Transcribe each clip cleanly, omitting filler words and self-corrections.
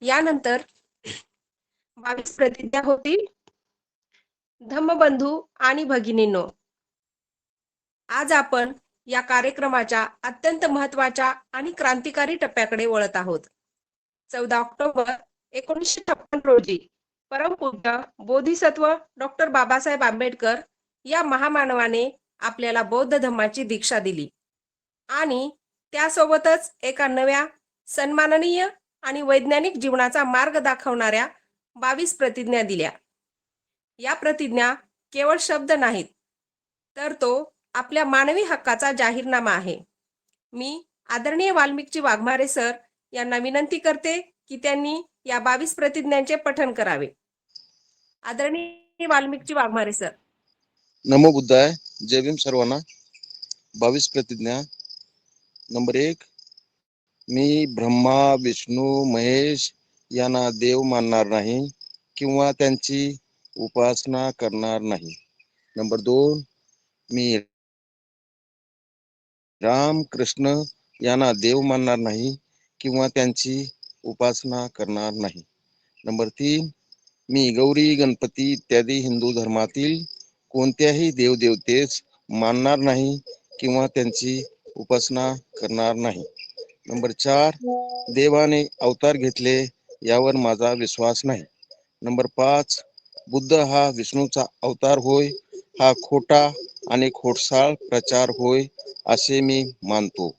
यानंतर 22 प्रतिज्ञा होतील. धम्मबंधू आणि भगिनींनो, आज आपण या कार्यक्रमाच्या अत्यंत महत्त्वाच्या आणि क्रांतिकारी टप्प्याकडे वळत आहोत. 14 ऑक्टोबर 1956 रोजी परमपूज्य बोधिसत्व डॉक्टर बाबासाहेब आंबेडकर या महामानवाने आपल्याला बौद्ध धम्माची दीक्षा दिली आणि त्यासोबतच एका नव्या, सन्माननीय आणि वैज्ञानिक जीवनाचा मार्ग दाखवणाऱ्या 22 प्रतिज्ञा दिल्या. या प्रतिज्ञा केवळ शब्द नाहीत, तर तो आपल्या मानवी हक्काचा जाहीरनामा आहे. मी आदरणीय वाल्मिकजी वाघमारे सर यांना विनंती करते की त्यांनी या 22 प्रतिज्ञांचे पठण करावे. आदरणीय वाल्मिकजी वाघमारे सर. नमो बुद्धाय. जय भीम सर्वांना. 22 प्रतिज्ञा. नंबर 1, मी ब्रह्मा विष्णू महेश यांना देव मानणार नाही किंवा त्यांची उपासना करणार नाही. नंबर 2, मी राम कृष्ण यांना देव मानणार नाही किंवा त्यांची उपासना करणार नाही. नंबर 3, मी गौरी गणपती इत्यादी हिंदू धर्मातील कोणत्याही देवदेवतेस मानणार नाही किंवा त्यांची उपासना करणार नाही. नंबर 4, देवाने अवतार घेतले यावर माझा विश्वास नाही. नंबर 5, बुद्ध हा विष्णूचा अवतार होय, हा खोटा आणि खोटसाळ प्रचार होय असे मी मानतो.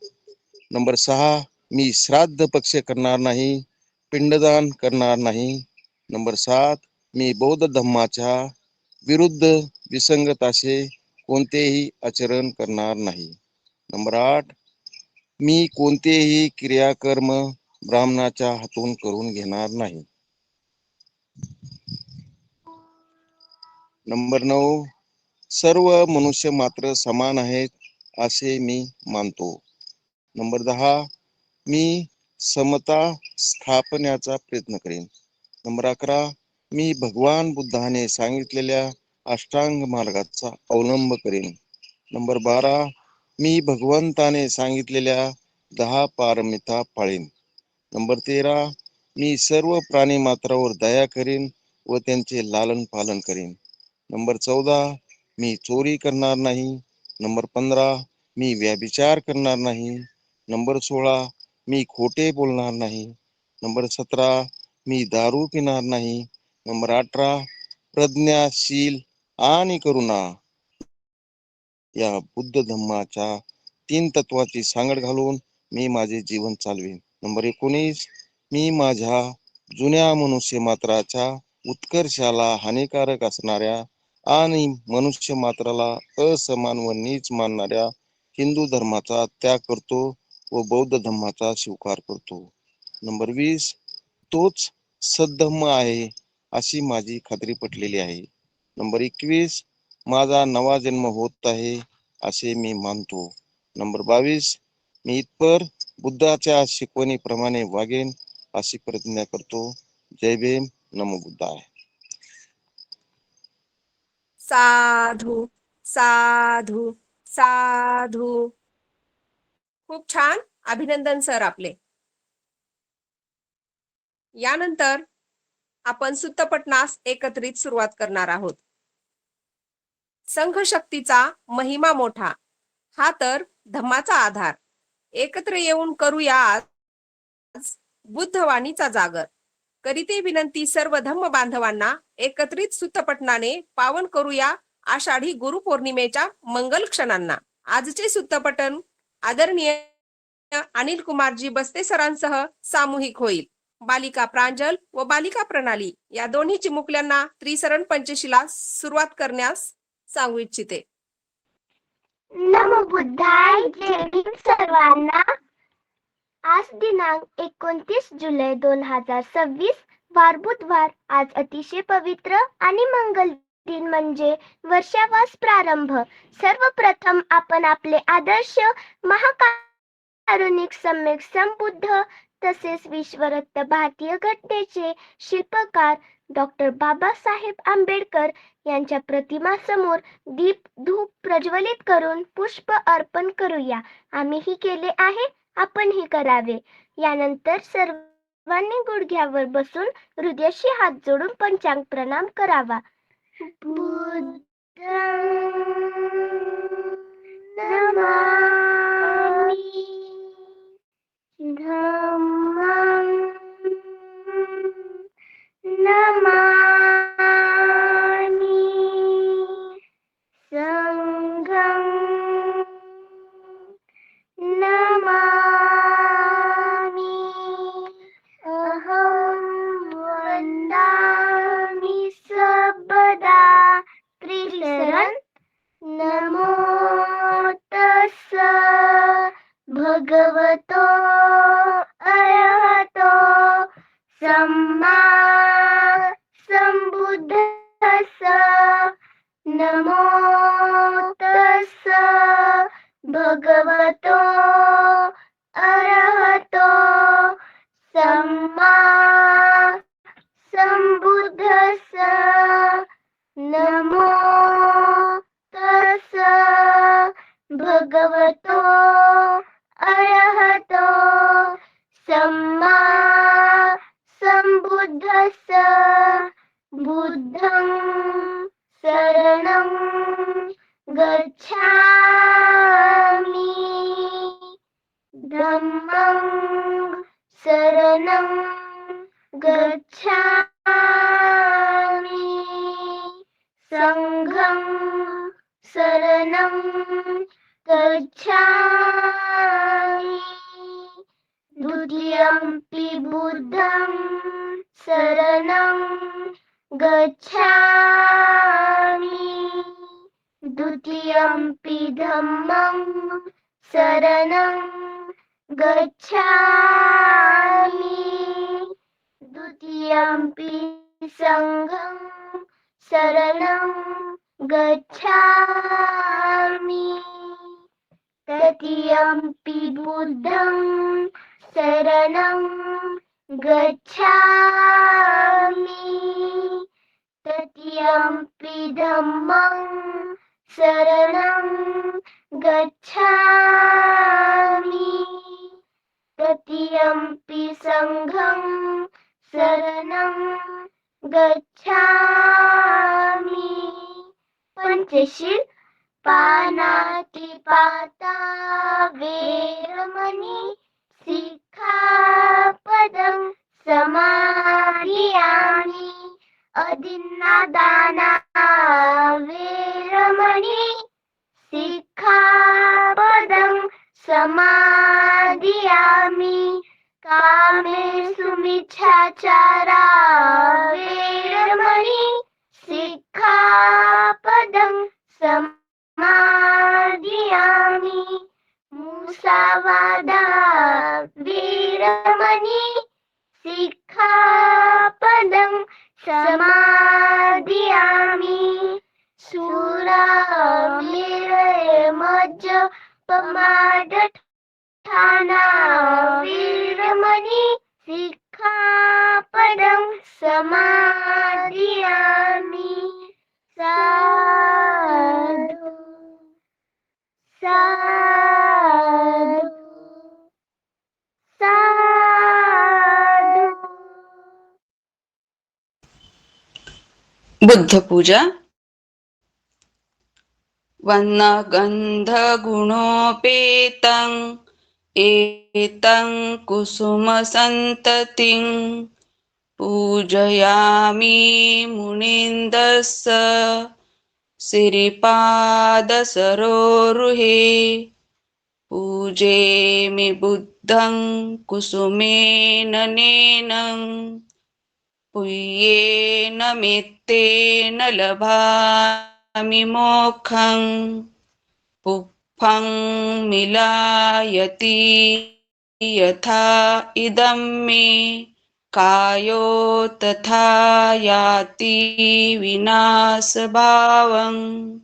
नंबर 6, मी श्राद्ध पक्ष करणार नाही, पिंडदान करणार नाही. नंबर 7, मी बौद्ध धम्माच्या विरुद्ध विसंगत असे कोणतेही आचरण करणार नाही. नंबर 8, मी कोणतेही क्रियाकर्म ब्राह्मणाच्या हातून करून घेणार नाही. नंबर 9, सर्व मनुष्य मात्र समान आहेत असे मी मानतो. नंबर 10, मी समता स्थापण्याचा प्रयत्न करेन. नंबर 11, मी भगवान बुद्धाने सांगितलेल्या अष्टांग मार्गाचा अवलंब करेन. नंबर 12, मी भगवंताने सांगितलेल्या 10 पारमिता पाळेन. नंबर 13, मी सर्व प्राणी मात्रावर दया करेन व त्यांचे लालन पालन करेन. नंबर 14, मी चोरी करणार नाही. नंबर 15, मी व्यभिचार करणार नाही. नंबर 16, मी खोटे बोलणार नाही. नंबर 17, मी दारू पिणार नाही. नंबर 18, प्रज्ञाशील आणि करुणा या बुद्ध धम्माच्या 3 तत्वाची सांगड घालून मी माझे जीवन चालवेन. नंबर 19, मी माझ्या जुन्या मनुष्य मात्राच्या उत्कर्षाला हानिकारक असणाऱ्या आणि मनुष्य मात्राला असमान व नीच मानणाऱ्या हिंदू धर्माचा त्याग करतो व बौद्ध धर्माचा स्वीकार करतो. नंबर 20, तोच सद्धम्म आहे अशी माझी खात्री पटलेली आहे. नंबर 21, माझा नवा जन्म होत आहे असे मी मानतो. नंबर 22, मी इतपर बुद्धाच्या शिकवणीप्रमाणे वागेन अशी प्रतिज्ञा करतो. जय भीम. नमो बुद्धाय. साधू साधू साधू. खूप छान. अभिनंदन सर आपले. यानंतर आपण सुत्तपटनास एकत्रित सुरुवात करणार आहोत. संघ शक्तीचा महिमा मोठा, हा तर धम्माचा आधार. एकत्र येऊन करूया आज बुद्धवाणीचा जागर. करीते विनंती सर्व धम्म बांधवांना, एकत्रित सुत्तपटनाने पावन करूया आषाढी गुरुपौर्णिमेच्या मंगल क्षणांना. आजचे सुत्तपटन आदरणीय अनिल कुमारजी बस्ते सरांसह सामूहिक होईल. बालिका प्रांजल व बालिका प्रणाली या दोन्ही चिमुकल्यांना त्रिसरण पंचशीला सुरुवात करण्यास सांगू इच्छिते. नमो बुद्धाय. जय भीम सर्वांना. आज दिनांक 29 जुलै 2026 वार बुधवार. आज अतिशय पवित्र आणि मंगल दिन म्हणजे वर्षावास प्रारंभ. सर्वप्रथम आपण आपले आदर्श महाकारुणिक सम्यक संबुद्ध तसेच विश्वरत्न भारतीय घटनेचे शिल्पकार डॉक्टर बाबासाहेब आंबेडकर यांच्या प्रतिमासमोर दीप धूप प्रज्वलित करून पुष्प अर्पण करूया. आम्हीही केले आहे, आपणही करावे. यानंतर सर्व सर्वांनी गुडघ्यावर बसून हृदयाशी हात जोडून पंचांग प्रणाम करावा. बुद्धं नमामि, धम्मं नमामि, संघं नमामि, अहं वन्दामि सर्वदा त्रिशरणं. नमो तस्स भगवतो अरहतो सम्मा संबुद्धस्स. नमो तस्स भगवतो अरहतो सम्मा संबुद्धस्स. नमो तस्स भगवतो अरहतो सम्मा संबुद्धस्स. बुद्धं शरणं गच्छामि, धम्मं शरणं गच्छामि, संघं शरणं गच्छामि, द्वितीयम्पि बुद्धं शरणं गच्छामि, द्वितीयम्पि धम्मं शरणं गच्छामि, द्वितीयम्पि संघं शरणं गच्छामि, तृतीयम्पि बुद्धं शरणं गच्छामि, तृतीयम्पि धम्मं शरणं गच्छामि, तृतीयम्पि संघं शरणं गच्छामि. पंचशील पानातिपाता वेरमणि सिक्खापदं समादियामि. अदिन्नादाना वेरमणि सिक्खापदं समादियामि. कामेषु मिच्छाचारा वेरमणि सिक्खापदं समादियामि. मुसावादा वेरमणि सिक्खापदं समादियामि. सुरामेरयमज्जपमादठाना वेरमणि सिक्खापदं समादियामि. साधु साधु साधु. बुद्धपूजा. वन्नगन्धगुणोपेतं एतं कुसुमसन्ततिं पूजयामि मुनीन्द्रस्य सिरिपादसरोरुहे. पूजेमि बुद्धं कुसुमेन नेनं पुय्येन मेत्तेन लभामि मोक्षं. पुप्फं मिलायति यथा इदं मे कायो तथा याति विनाशभावं.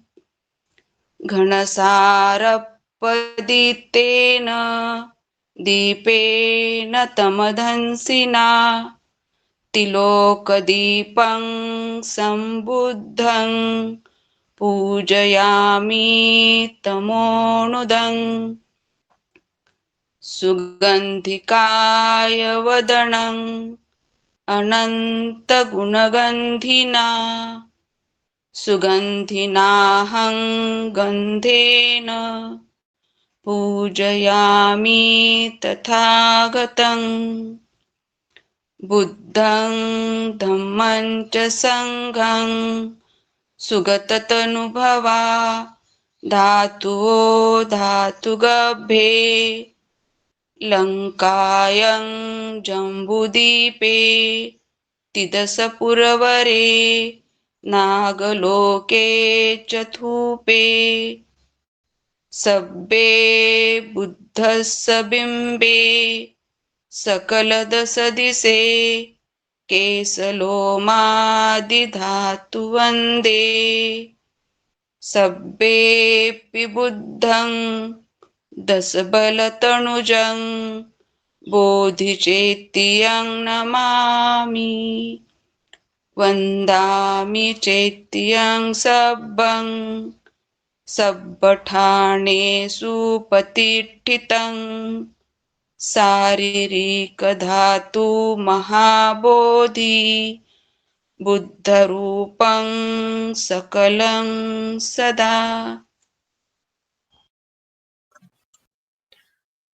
घनसारपदितेन दीपेन तमधंसिना तिलोकदीपं सम्बुद्धं पूजयामि तमोनुदं. सुगन्धिकाय वदनम् अनन्तगुणगन्धिना सुगन्धिनाहं गन्धेन पूजयामि तथागतम् बुद्धं धम्मं च सङ्घं सुगततनुभवा धातुओ धातुगभे लङ्कायं जम्बुदीपे तिदसपुरवरे नागलोके चतुपे सब्बे बुद्धस्स बिम्बे सकलदसदिसे केसलोमादिधातुवन्दे सब्बेऽपि बुद्धं दशबलतनुजं बोधिचेत्तियं नमामि वन्दामि चेत्तियं सब्बं सब्बठाणेषु प्रतिष्ठितं शारीरिकधातु महाबोधि बुद्धरूपं सकलं सदा.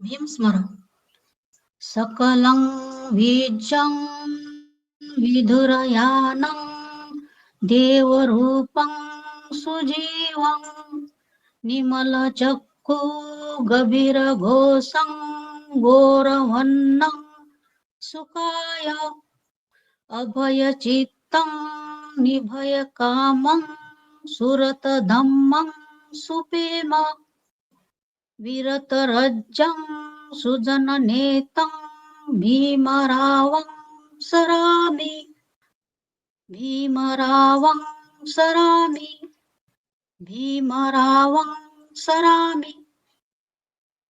भीमस्मरण. सकलं बीजं विधुरयानं देवरूपं सुजीवं निमलचक्षु गभीरघोषं घोरवन्नं सुखाय अभयचित्तं निभयकामं सुरतधम्मं सुपेम विरतरज्जं सुजननेतं भीमरावं सरामि भीमरावं सरामि भीमरावं सरामि.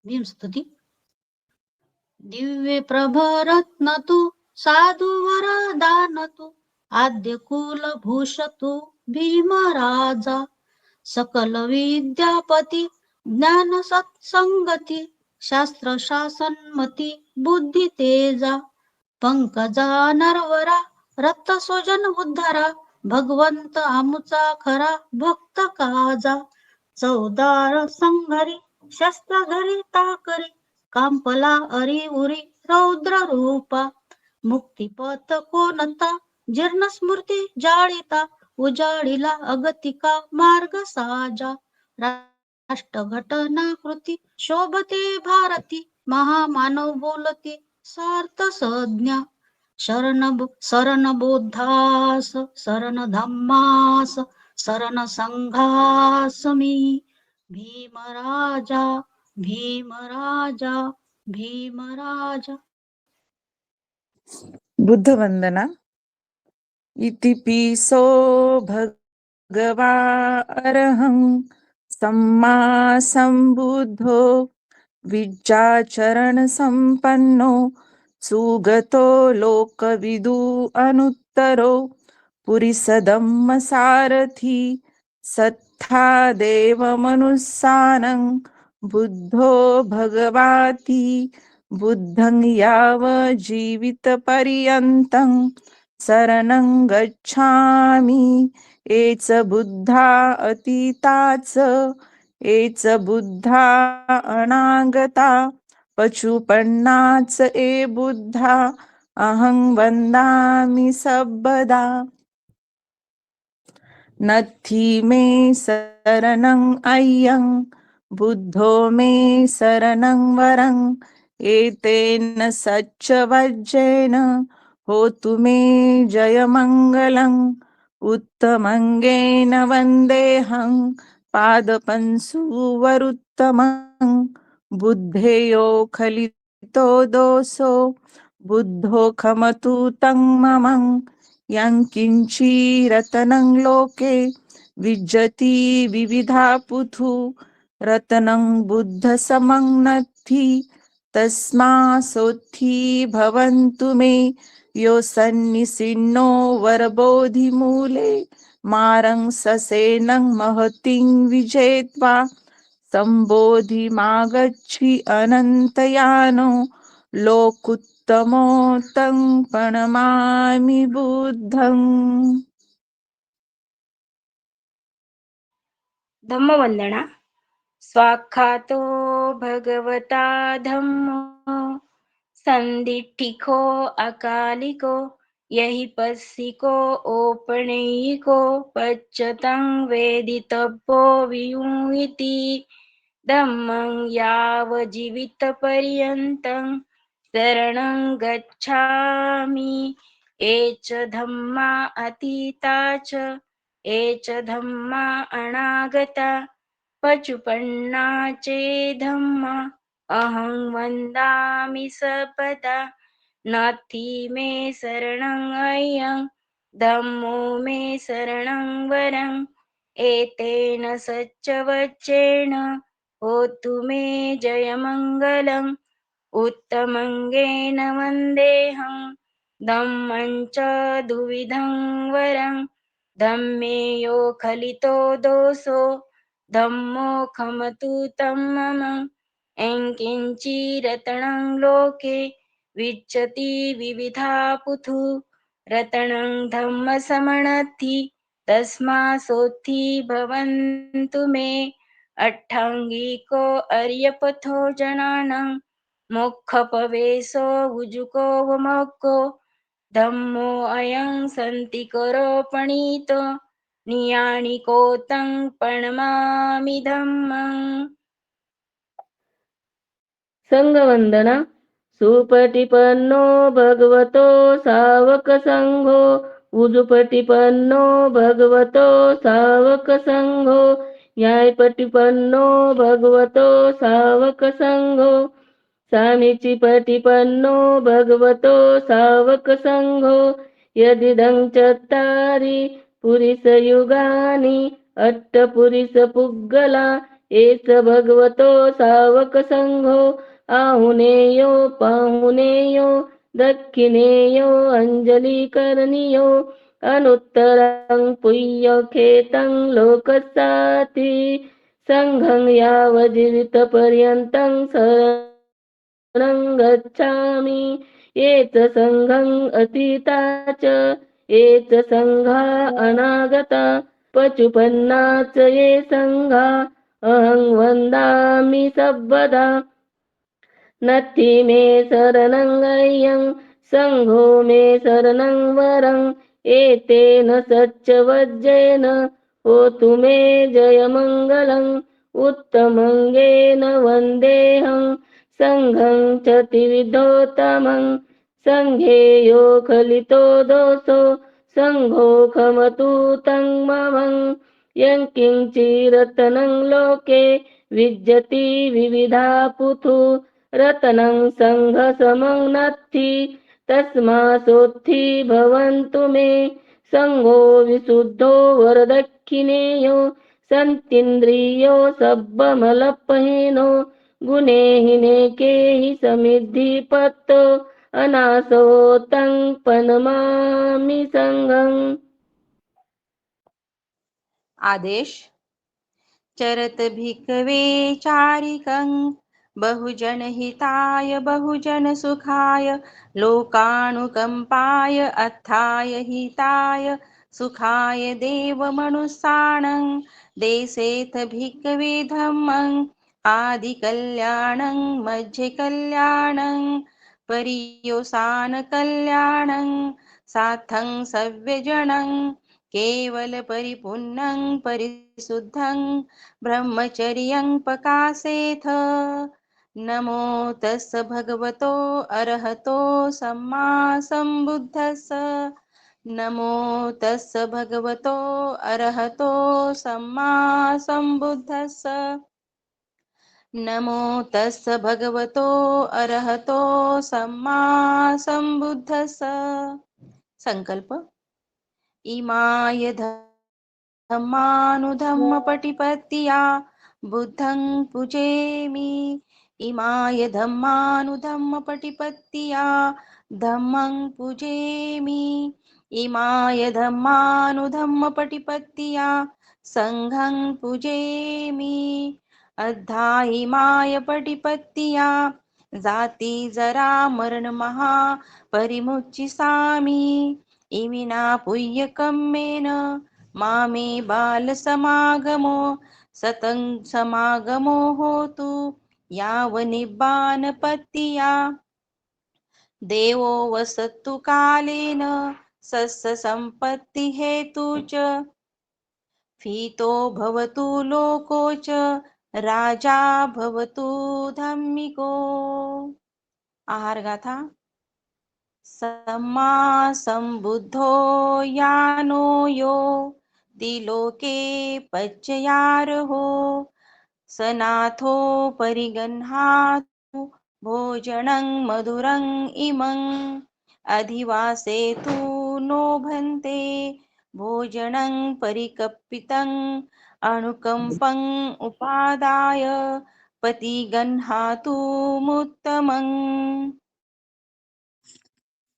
भीमस्तुती. दिव्य प्रभरत्नतु साधुवरदानतु आद्यकुलभूषतु भीमराजा सकल विद्यापती ज्ञान सत्संगती शास्त्र शासनमती बुद्धी तेजा पंकजा नरवरा रक्त सोजन उद्धारा भगवंत आमुचा खरा भक्त काजा चौदार संघरी शस्त्र घरी ताकरी कांपला अरी उरी रौद्र रूपा मुक्तिपथ कोणता जीर्ण स्मृती जाळीता उजाळीला अगतिका मार्ग साजा राष्ट्रघटना कृती शोभते भारती महामानव बोलती सार्थ संज्ञा शरण बोधास शरण धम्मास शरण संघास मी भीमराजा भीमराजा भीमराजा. बुद्धवंदना. इति पिसो भगवा अरहं सम्मा संबुद्धो विद्याचरण संपन्नो सुगतो लोकविदु अनुत्तरो पुरिसदम्म सारथी सत्था देव मनुस्सानं बुद्धो भगवाति बुद्धं याव जीवित पर्यन्तं शरणं गच्छामि. एच बुद्धा अतीताच एच बुद्धा अनागता पशुपन्नाच ए बुद्धा अहं वंदामि सबदा. नत्थी मे शरणं अय्यं बुद्धो मे शरणं वरं एतेन सच्च वज्रेन होतु मे जयमङ्गलम्. उत्तमङ्गेन वन्देऽहं पादपंसुवरुत्तमं बुद्धेयो खलितो दोषो बुद्धो खमतु तं ममं. यं किञ्चिरतनं लोके विज्जति विविधा पुथु रत्नं बुद्धसमं नत्थि तस्मासोत्थि भवन्तु मे. यो सन्निसिन्नो वरबोधिमूले मारं ससेनं महतिं विजेत्वा संबोधि मागच्छि अनन्तयानो लोकुत्तमो तं प्रणमामि बुद्धम्. धम्मवंदना. स्वाख्यातो भगवता धम्मो संदिठ्ठिको अकालिको यहि पस्सिको औपनयिको पच्यतं वेदितव्यो वियुञ्जति धम्मं यावज्जीवितपर्यन्तं शरणं गच्छामि ये च धम्मा अतीता च ये च धम्मा अनागता पचुपन्ना चे धम्मा अहं वन्दामि सर्वदा नाथि मे शरणं अयं धम्मो मे शरणं वरं एतेन सच्चवच्चेन होतु मे जयमङ्गलम् उत्तमङ्गेन वन्देऽहं धम्मं च द्विविधं वरं धम्मे यो खलितो दोषो धम्मो खमतु तं मम एङ्किञ्चिरतनं लोके विच्यति विविधा पुथु रतनं धम्मसमणद्धि तस्मासोत्थि भवन्तु मे अट्टाङ्गिको अर्यपथो जनानां मोक्षपवेशो उजुको वमोक्को धम्मो अयं सन्तिकरो पणितो नियानिको तं प्रणमामि धम्मम्. संगवंदना. सुपटिपन्नो भगवतो सावक संघो उजुपटिपन्नो भगवतो सावक संघो न्यायपटिपन्नो भगवतो सावक संघो सामीचिपटिपन्नो भगवतो सावक संघो यदिदं चत्तारि पुरिसयुगानि अट्टपुरिसपुग्गला एस भगवतो सावक संघो आहुनेयो पाहुनेयो दक्षिणेयो अंजलिकरणीयो अनुत्तरं पुय्यखेतं लोकसाति संघं यावज्जीवितपर्यन्तं शरणं गच्छामि ये च संघं अतीता च ये च संघा अनागता पचुपन्ना च ये संघा अहं वन्दामि सर्वदा नत्थि मे शरणं अयं संघो मे शरणं वरं एतेन सच्चवज्जेन होतु मे जयमङ्गलम् उत्तमङ्गेन वन्देऽहं संघं च त्रिविधोत्तमं संघे यो खलितो दोषो संघो खमतु तं ममं यङ्किञ्चिरतनं लोके विद्यति विविधा पुथु रतनं संघसमं नत्थि तस्मासोत्थि भवन्तु मे संघो विशुद्धो वरदक्षिणेयो सन्तीन्द्रियो सब्बमलपहीनो गुणेहीने केहि समिद्धिपत्तो अनासो तं प्रणमामि संघम्. आदेश. चरत भिक्खवे चारिकं बहुजन हिताय बहुजन सुखाय लोकानुकंपाय अत्थाय हिताय सुखाय देवमनुष्याणं देसेथ भिक्खवे धम्मं आदिकल्याणं मध्यकल्याणं पर्योसानकल्याणं सार्थं सव्यजनं केवल परिपूर्णं परिशुद्धं ब्रह्मचर्यं पकासेथ. नमो तस् भगवतो अरहतो सम्मा सम्बुद्धस्स. नमो तस् भगवतो अरहतो सम्मा सम्बुद्धस्स. नमो तस् भगवतो अरहतो सम्मा सम्बुद्धस्स. संकल्प. इमाय धम्मानुधम्मपटिपत्तिया बुद्धं पूजेमि. इमाय धम्मानुधम्मपटिपत्तिया धम्मं पूजेमि. इमाय धम्मानुधम्मपटिपत्तिया संघं पूजेमि. अद्धाहिमाय पटिपत्तिया जाती जरा मरण महा परिमुच्चिसामि इमिना पुय्यकम्मेन मामे बालसमागमो सतं समागमो होतु यावनिब्बानपत्तिया देवो वसतु कालेन सस्यसम्पत्ति हेतु च फीतो भवतु लोको च राजा भवतु धम्मिको. आहार गाथा. सम्मा संबुद्धो यानो यो दिलोके पच्ययार्हो सनाथो परिगृह्णातु भोजनं मधुरं इमं अधिवासेतु नो भन्ते भोजनं परिकल्पितं अनुकम्पं उपादाय पतिगृह्णातु मुत्तमम्.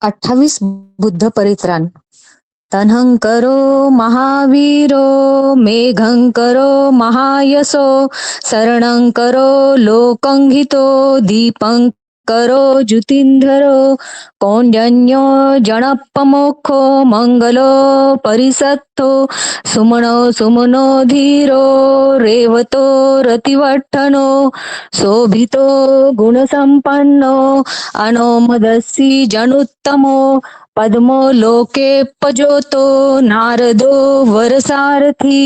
28 बुद्ध परित्राण. तन्हंकरो महावीरो मेघंकरो महायसो शरणंकरो लोकंहितो दीपंकरो ज्युतिंधरो कौंडन्यो जणपमोक्षो मंगलो परिसत्तो सुमनो सुमनो धीरो रेवतो रतिवट्टनो शोभितो गुणसंपन्नो अनोमदस्सी जनुत्तमो पद्मो लोके पजोतो नारदो वरसारथी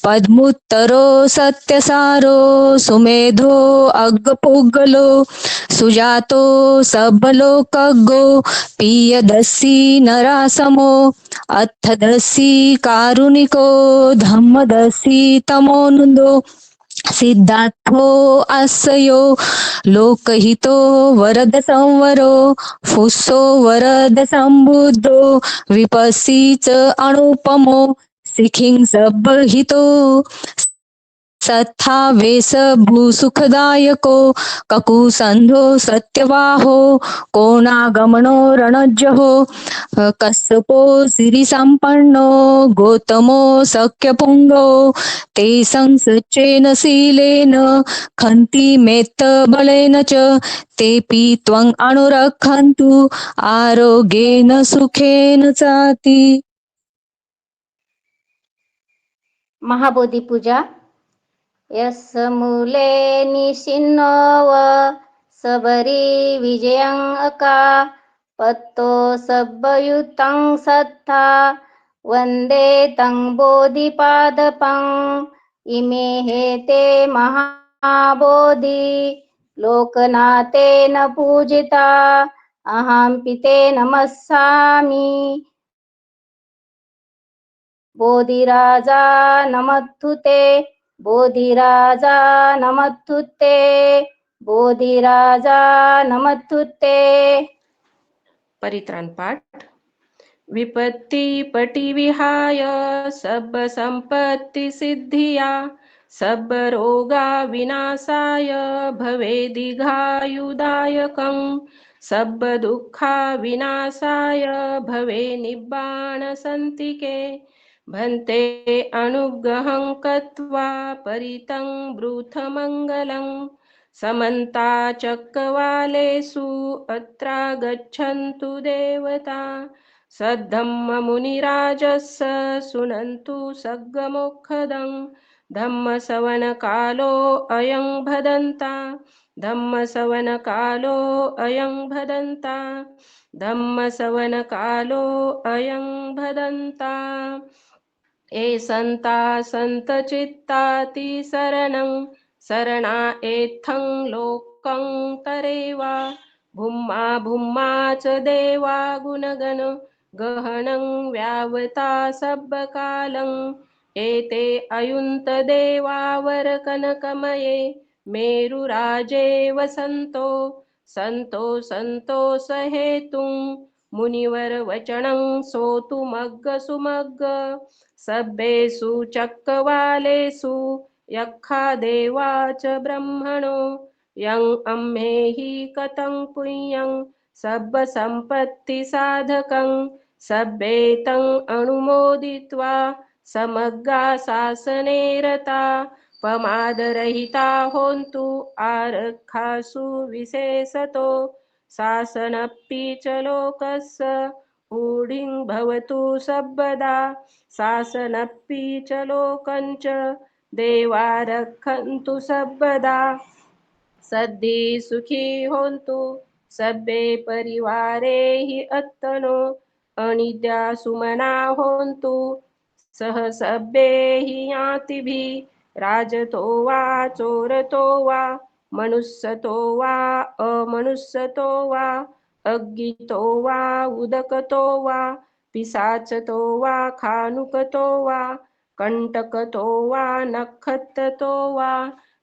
पद्मुत्तरो सत्यसारो सुमेधो अग्गपुग्गलो सुजातो सबलोकग्गो पीयदस्सी नरासमो अत्थदस्सी कारुणिको धम्मदस्सी तमोनुदो सिद्धार्थो अस्यो लोकहितो वरद संवरो फुस्सो वरद संबुद्धो विपस्सीच अनुपमो सिखिं सबहितो सत्था वेस भूसुखदायको ककुसंधो सत्यवाहो कोणागमनो रणज्जहो कස්සपो सिरिसंपन्नो गौतमो सख्यपुंगो ते संसच्चेन शीलेन खन्ति मेत्त बलेन च तेऽपि त्वं अनुरक्षन्तु आरोग्येन सुखेन चाति. महाबोधी पूजा. यस् मूले निशिन्नो सबरी विजयं अका पत्तो सब्बयुतं सत्था वंदे तं बोधिपादपं इमे हेते महाबोधी लोकनाथेन पूजिता अहं पिते नमस्सामि. बोधिराजा नमस्तुते बोधिराजा नमस्तुते बोधिराजा नमस्तुते. परित्राण पाठ. विपत्ति पटी विहाय सब संपत्ति सिद्धिया सब रोगा विनाशाय भवे दीर्घायुदायकं सब दुःखा विनाशाय भवे निब्बाण संतिके भन्ते अनुग्रहं कृत्वा परितं ब्रूथ मंगलं समन्ता चक्रवालेषु अत्रा गच्छन्तु देवता सद्धम्म मुनिराजस्य सुनन्तु सग्गमोक्षदं धम्मसवनकालो अयं भदन्ता धम्मसवनकालो अयं भदन्ता धम्मसवनकालो अयं भदन्ता. ए संता संत चित्ताति शरणं शरणा एत्थं लोकं तरेवा भुम्मा भुम्मा च देवा गुणगण गहनं व्यावता सब्बकालं एते अयुन्त देवावर कनकमये मेरुराजे वसन्तो संतो संतोष हेतुं मुनिवर वचनं सोतुमग्ग सुमग्ग सब्बेषु चक्रवालेषु यक्षा देवा च ब्रह्मणो यं अम्मेहि कतं पुण्यं सब्ब संपत्ति साधकं सब्बेतं अनुमोदित्वा समग्गा शासने रता पमादरहिता होन्तु आरक्षासु विशेषतो शासनपि च लोकस्य ऊढिं भवतु सर्वदा शासनपि च लोकञ्च देवा रक्षन्तु सर्वदा सद्धि सुखी होन्तु सभ्ये परिवारे हि अत्तनो अनिद्या सुमना होन्तु सह सभ्ये हि यातिभिः राजतो वा चोरतो वा मनुष्यतो वा अमनुष्यतो वा अज्ञितो वा उदकतो वा पिशाचतो वा खानुकतो वा कंटकतो वा नखत्ततो वा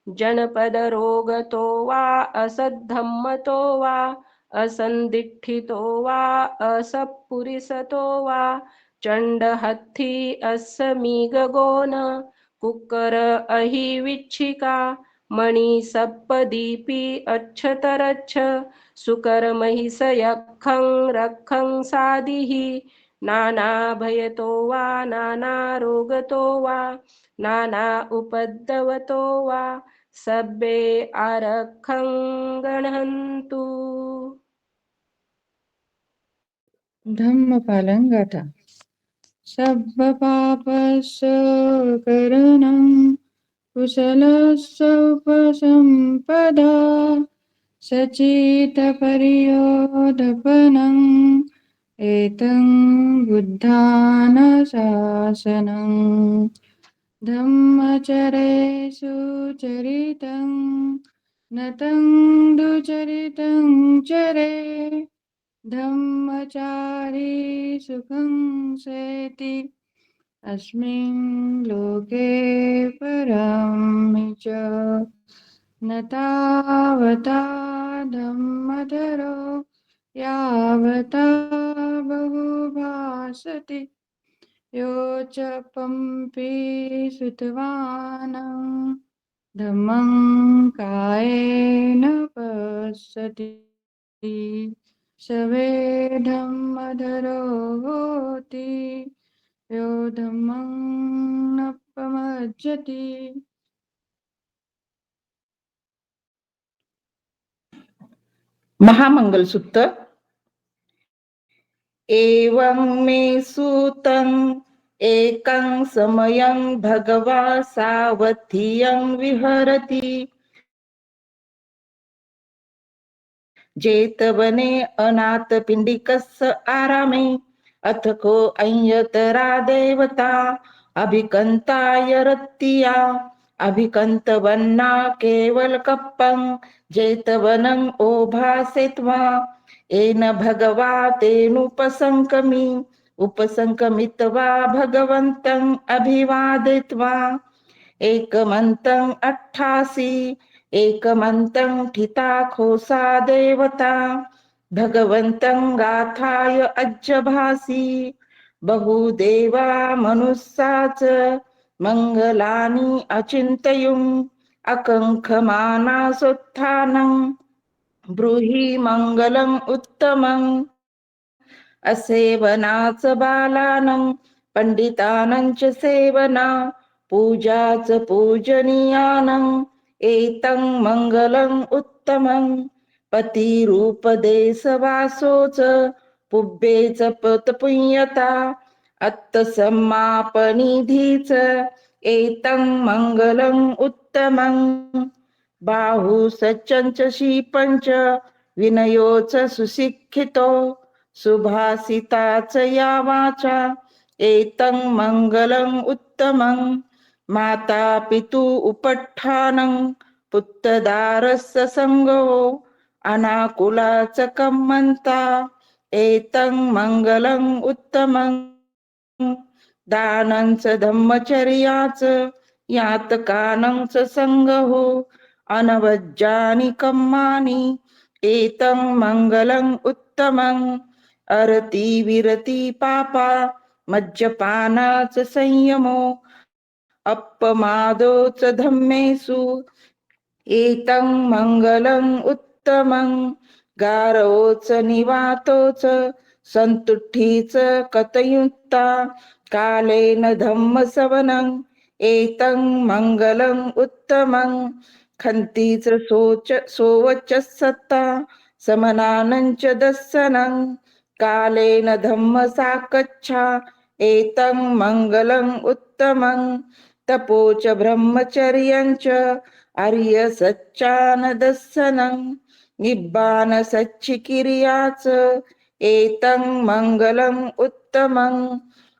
जनपदरोगतो वा असद्धम्मतो वा असंदिठितो वा असपुरिसतो वा चंडहत्थी अस्मीगगोन कुक्कर अहि विच्छिका मणि सप्पदीपी अच्छतरच्छ सुकर महिष यक्षं रक्षं सादिः नाना भयतो वा नाना रोगतो वा नाना उपद्रवतो वा सभ्ये आरक्षं गणहन्तु. धम्मपालं गाथा. सब्बपापस्य करणं कुशलस्य उपसम्पदा सचितपर्योदपनम् एतं बुद्धानशासनम् धम्मचरेषु चरितं नतं दुचरितं चरे धम्मचारी सुखं सेति अस्मिन् लोके परं च न तावता धम्मधरो यावता बहुभासति यो च पम्पी सुतवानं धम्मं कायेन पश्यति सवे धम्मधरो होति यो धम्मं न प्रमज्जति. महामंगल सूत्र. एवं मे सूतं एकं समयं भगवा सावधियं विहरति जेतवने अनाथ पिंडिकस्य आरामे अथको अन्यतरा देवता अभिकंताय रत्तिया अभिकंतवन्ना केवल कप्पं जेतवनं ओभासेत्वा येन भगवा तेनुपसंकमी उपसंकमित्वा भगवन्तं अभिवादित्वा एकमन्तं 88 एकमन्तं ठिता खोसा देवता भगवन्तं गाथाय अज्जभासि बहुदेवा मनुष्या च मंगलानि अचिन्तयुम् अकङ्खमानासोत्थानं ब्रूहि मंगलम् उत्तमम् असेवनाच बालानं पंडितानं च सेवना पूजाच पूजनीयानं एतं मंगलम् उत्तमम् पतिरूपदेशवासोच पुब्बेच पतपुण्यता अत्तसम्मापनिधीच एतं मंगलम् उत्तमम् बाहु सच्चंच शीपंच विनयोच सुशिक्षितो सुभाषिताच या वाचा एतं मंगलम् उत्तमं माता पितु उपट्ठानं पुत्रदारस्य संगो अनाकुलाच कम्मन्ता एतं मंगलम् उत्तमं दानंच धम्मचर्याच यातकानं च संगहो अनवज्जानि कम्मानि एतं मंगलम् उत्तमं अरति विरति पापा मज्जपानाच संयमो अप्पमादोच धम्मेषु एतं मंगलम् उत्तमं गारोच निवातोच संतुष्ठीच कतयुक्ता कालेन धम्मसवनं एतं मंगलम उत्तमं खंतीच सोवच सत्ता समनानंच दस्सनं कालेन धम्म साकच्छा एतं मंगलम उत्तमं तपोच ब्रह्मचर्यंच आर्य सच्चान दस्सनं निब्बान सच्चिकिर्याच एतं मंगलम उत्तमं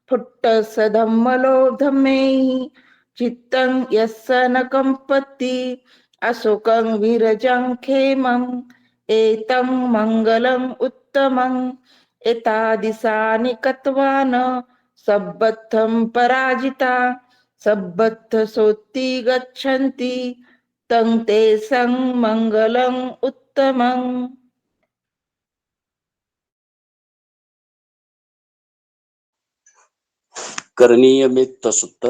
फुट्टस धम्मलो धम्मे चित्तं यस्य न कंपती असुखं विरजं खेमं एतं मंगलम उत्तमं एतादिसानि कत्वान सब्बद्धं पराजिता सब्बद्ध सोत्ती गच्छन्ति तं ते सं मंगलम उत्तमं. करणीयमित्त सुत्त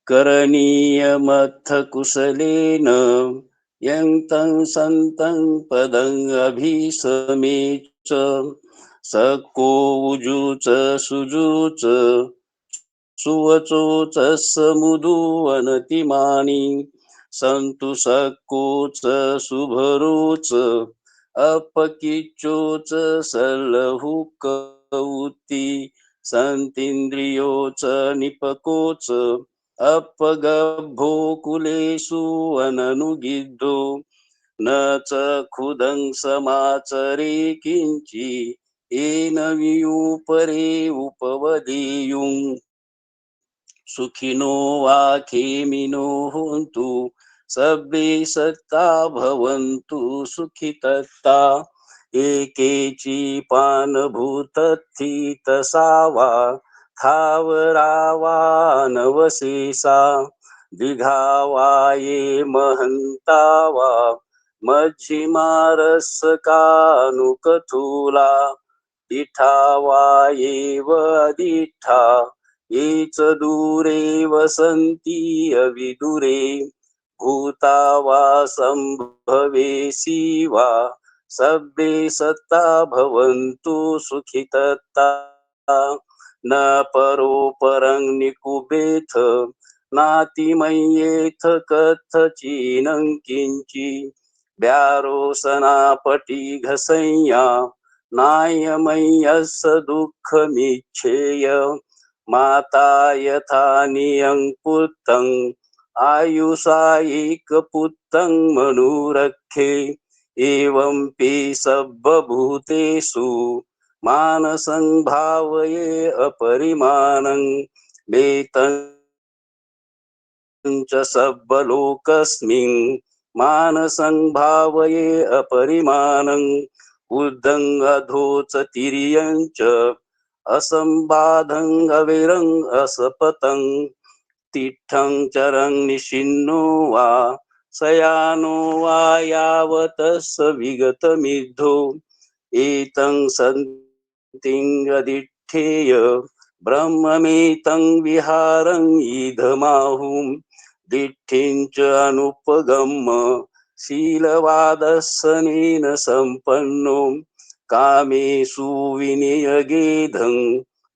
करणीयमथ कुशलेन यन्तं सन्तं पदं अभिसमेच सको उजुच सुजुच सुवचोच समुदुवनतिमानि सन्तु सकोच शुभरोच अपकिचोच सल्लहुकौति सन्तीन्द्रियोच निपकोच अपगभ्भो कुलेषु अननुगिद्धो न च खुदं समाचरे किञ्चि येन वियुपरे उपवदेयुं सुखिनो वा खेमिनो होन्तु सब्बे सत्ता भवन्तु सुखितत्ता एकेची पानभूतस्थितसा वा थावरावानवशेषा दिघा वा ये महन्ता वा मध्यमारसकानुकथूला दिठा वा एव दिठा ये च दूरे वसन्ति अविदूरे भूता वा सम्भवेशी वा सब्बे सत्ता भवन्तु सुखितत्ता न परो परं निकुबेथ नातिमय्येथ कथचिनं किंचि व्यारोसनापटी घसंया नायमय्यस्य दुःखमिच्छेय माता यथा नियं पुत्रं आयुषा एकपुत्रं मनुरक्षे एवं पि सर्वभूतेषु मानसं भावये अपरिमाणं वेतं च सर्वलोकस्मिन् मानसं भावये अपरिमाणं ऊर्ध्वं अधोच तिर्यं च असंबाधं अविरं असपतं तिष्ठं चरं निशिन्नो वा शयानो वा यावतः विगतमिद्धो एतं सन्तिं ब्रह्ममेतं विहारं इदमाहुं दिठ्ठिं च अनुपगम्य शीलवादस्सनेन सम्पन्नो कामेषु विनियगेधं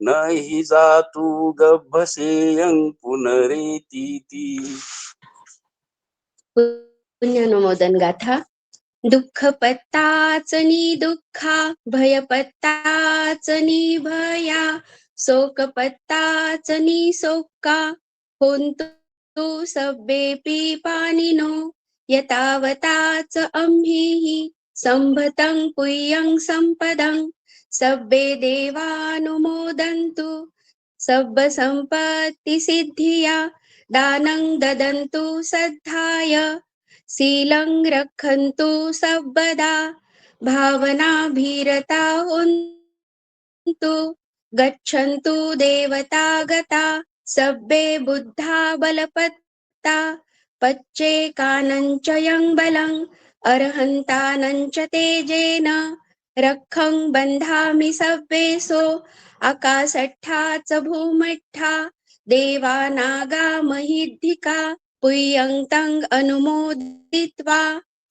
न हि जातु गभ्भसेयं पुनरेतीति. पुण्यनुमोदन गाथा. दुःख पत्ताच नि दुःखा भय पत्ताच नि भया शोक पत्ताच नि शोका होन्तु सब्बेपि पाणिनो यतावताच अम्भिः संभतं पुय्यं संपदं सब्बे देवानुमोदन्तु सब्ब संपत्ति सिद्धिया दानं ददन्तु सद्धाय शीलं रक्षन्तु सर्वदा भावनाभिरता होन्तु गच्छन्तु देवतागता सब्बे बुद्धा बलपत्ता पच्चेकानञ्च यं बलं अर्हन्तानञ्च तेजेन रक्षं बन्धामि सब्बेषु आकाशट्ठा च भूमट्ठा देवानागा महिद्धिका पुय्यन्तं अनुमोदित्वा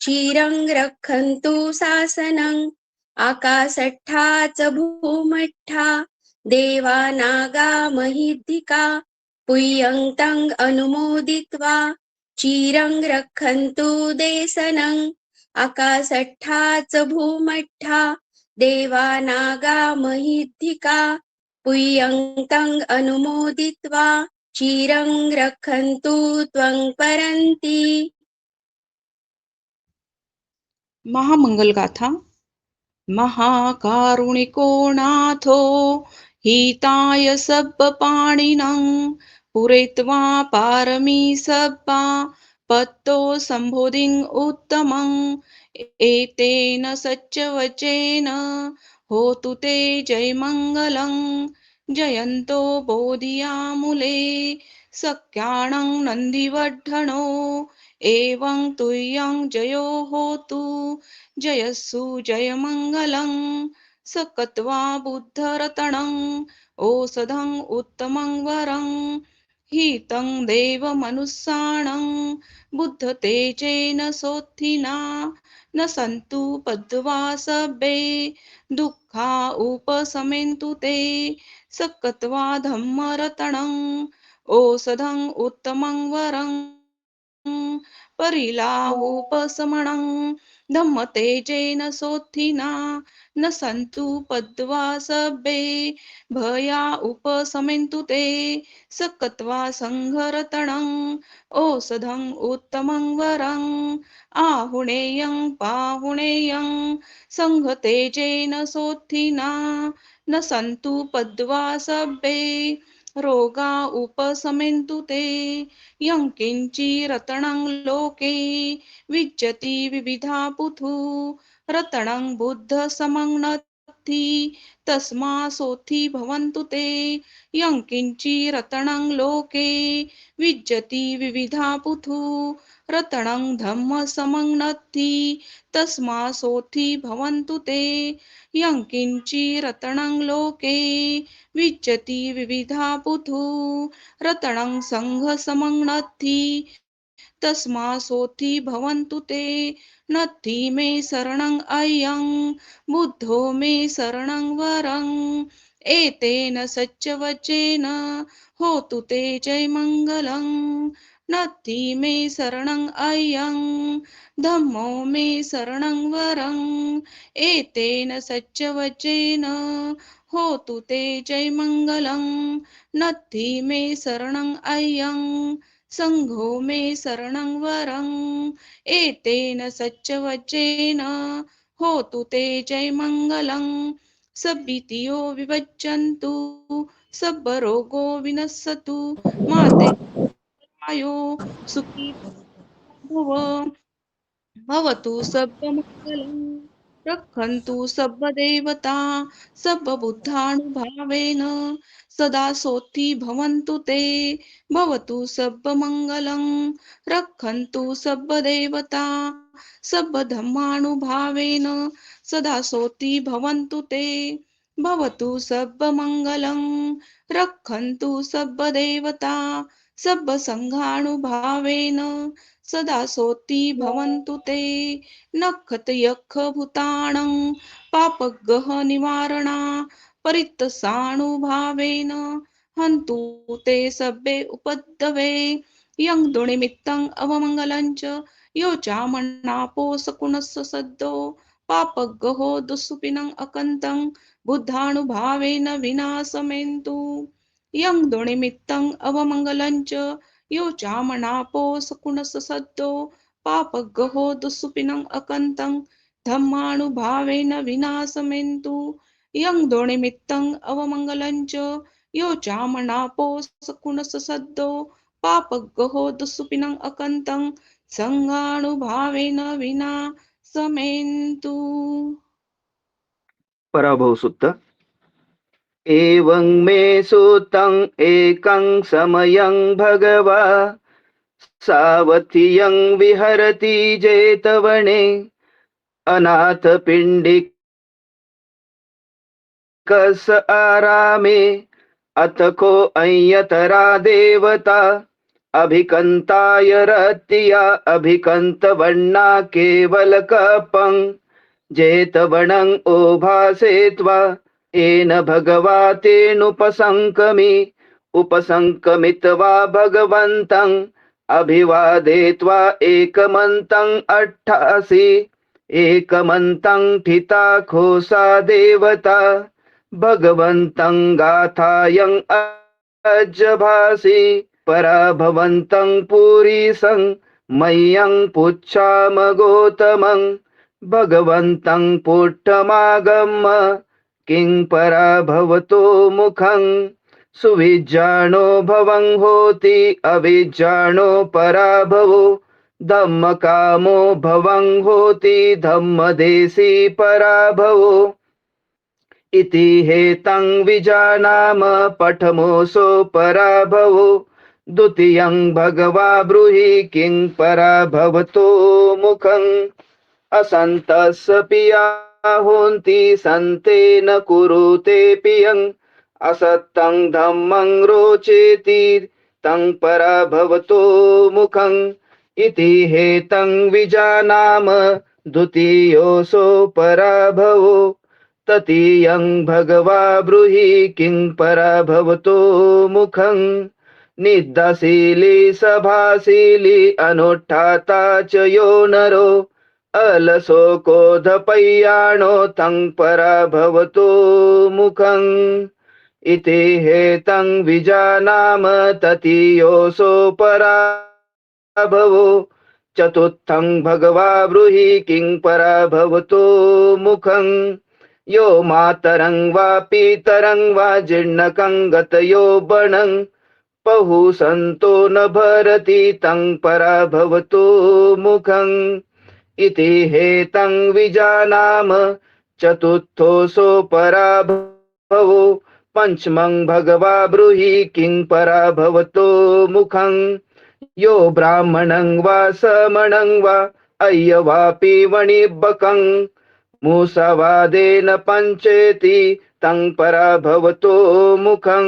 चिरं रक्षन्तु शासनं आकाशट्ठा च भूमट्ठा देवानागा महिद्धिका पुय्यन्तं अनुमोदित्वा चिरं रक्षन्तु देशनं आकाशट्ठा च भूमट्ठा देवानागा महिद्धिका पुय्यन्तं अनुमोदित्वा चिरं रक्षन्तु त्वं परन्ति. महामंगल गाथा. महाकारुणिको नाथो हिताय सब्बपाणिनं पूरयित्वा पारमी सब्बा पत्तो संबोधिं उत्तमं एतेन सच्चवचेन होतु ते जयमङ्गलं जयन्तो बोधियामुले सख्याणं नन्दिवर्धनो एवं तुय्यं जयो होतु जयस्सु जयमङ्गलं सकत्वा बुद्धरतनं ओषधं उत्तमं वरं हितं देवमनुस्साणं बुद्धतेजेन सोत्थिना न सन्तु पद्वा सब्बे दुःखा उपशमेन्तु ते सकत्वा धम्मरतनं ओषधं उत्तमं वरं परिलाहोपशमनं धम्मतेजेन सोत्थिना न सन्तु पद्वा सब्बे भया उपशमेन्तु ते सकत्वा संघरतनं ओषधं उत्तमं वरं आहुणेयं पाहुणेयं संघतेजेन सोत्थिना न सन्तु पद्वा सब्बे रोगा उपशमेन्तु ते यं किञ्चिरतनं लोके विज्जति विविधा पुथु रतनं बुद्धसमं नत्थि तस्मा सोथि भवन्तु ते यं किञ्चिरतनं लोके विज्जति विविधा पुथु रतनं धम्मसमं नत्थि तस्मा सोथि भवन्तु ते यं किञ्चिरतनं लोके विज्जति विविधा पुथु रतनं संघसमं नत्थि तस्मा सोथि भवन्तु ते नत्थि मे शरणं अयं बुद्धो मे शरणं वरं एतेन सच्चवचेन होतु ते जयमङ्गलं नत्थि मे शरणं अयं धम्मो मे शरणं वरं एतेन सच्चवचेन होतु ते जयमङ्गलं नत्थि मे शरणं अयं संघो मे शरणं वरं एतेन सच्चवचेन होतु ते जयमङ्गलं सब्बितियो विवज्जन्तु सब्बरोगो विनश्यतु माते आयो सुखी भव भवतु सब्बमङ्गलं रक्षन्तु सब्बदेवता सब्बबुद्धानुभावेन सदा सोथि भवन्तु ते भवतु सब्बमङ्गलं रक्षन्तु सब्बदेवता सब्बधर्मानुभावेन सदा सोथि भवन्तु ते भवतु सब्बमङ्गलं रक्षन्तु सब्बदेवता सब्बसङ्घानुभावेन सदा सोथि भवन्तु ते नखतयखभूतानं पापगः निवारणा परित्तसानुभावेन हन्तु ते सब्बे उपद्रवे यं दुर्निमित्तं अवमङ्गलं च यो चामन्नापोसकुणस्य सद्दो पापगहो दुःसुपिनं अकन्तं बुद्धानुभावेन विनाशमेन्तु यं दुर्निमित्तं अवमङ्गलं च यो चामनापोसकुणस्य सद्दो पापगहो दुःसुपिनं अकन्तं धम्मानुभावेन विनाशमेन्तु यं दुर्निमित्तं अवमङ्गलं च यो चामनापोसकुणस्य सद्दो पापगहो दुःसुपिनं अकन्तं संघानुभावेन विनाशमेन्तु. पराभव सुत्त. एवं मे सूतं एकं समयं भगवा सावथियं विहरति जेतवने अनाथपिण्डिकस आरामे अथको अय्यतरा देवता अभिकन्ताय रत्या अभिकन्तवर्णा केवलकपं जेतवनं ओभासे त्वा येन भगवातेनुपसङ्कमि उपसंकमित्वा भगवन्तं अभिवादयित्वा एकमन्तं अट्ठासि एकमन्तं ठिता खोसा देवता भगवन्तं गाथायं अजभासि पराभवन्तं पुरीसं मह्यं पुच्छामगोतमं भगवन्तं पुट्टमागम्य किं पराभवतो मुखं सुविज्ञानो भवं होति अविज्ञानो पराभवो धम्मकामो भवं होति धम्मदेशी पराभवो इति हेतं विजानाम पठमोऽसो पराभवो द्वितीयं भगवा ब्रूहि किं पराभवतो मुखं असन्तस्य पिया होन्ति सन्ते न कुरुते पियं असत्तं धम्मं रोचेति तं पराभवतो मुखं इति हेतं विजानाम द्वितीयोऽसो पराभवो तृतीयं भगवा ब्रूहि किं पराभवतो मुखं निद्दाशीली सभाशीली अनुष्ठाता च यो नरो अलसो कोधपय्याणो तं पराभवतो मुखं इति हेतं विजानाम ततीयोऽसो पराभवो चतुर्थं भगवा ब्रूहि किं पराभवतो मुखं यो मातरं वा पितरं वा जीर्णकं गतयो बणं पहु संतो न भरति तं पराभवतो मुखं इति हेतं विजानाम चतुर्थोऽसो पराभवो पंचमं भगवा ब्रूहि किं पराभवतो मुखं यो ब्राह्मणं वा समणं वा अय्यवापि वणिब्बकं मूसवादेन पञ्चेति तं पराभवतो मुखं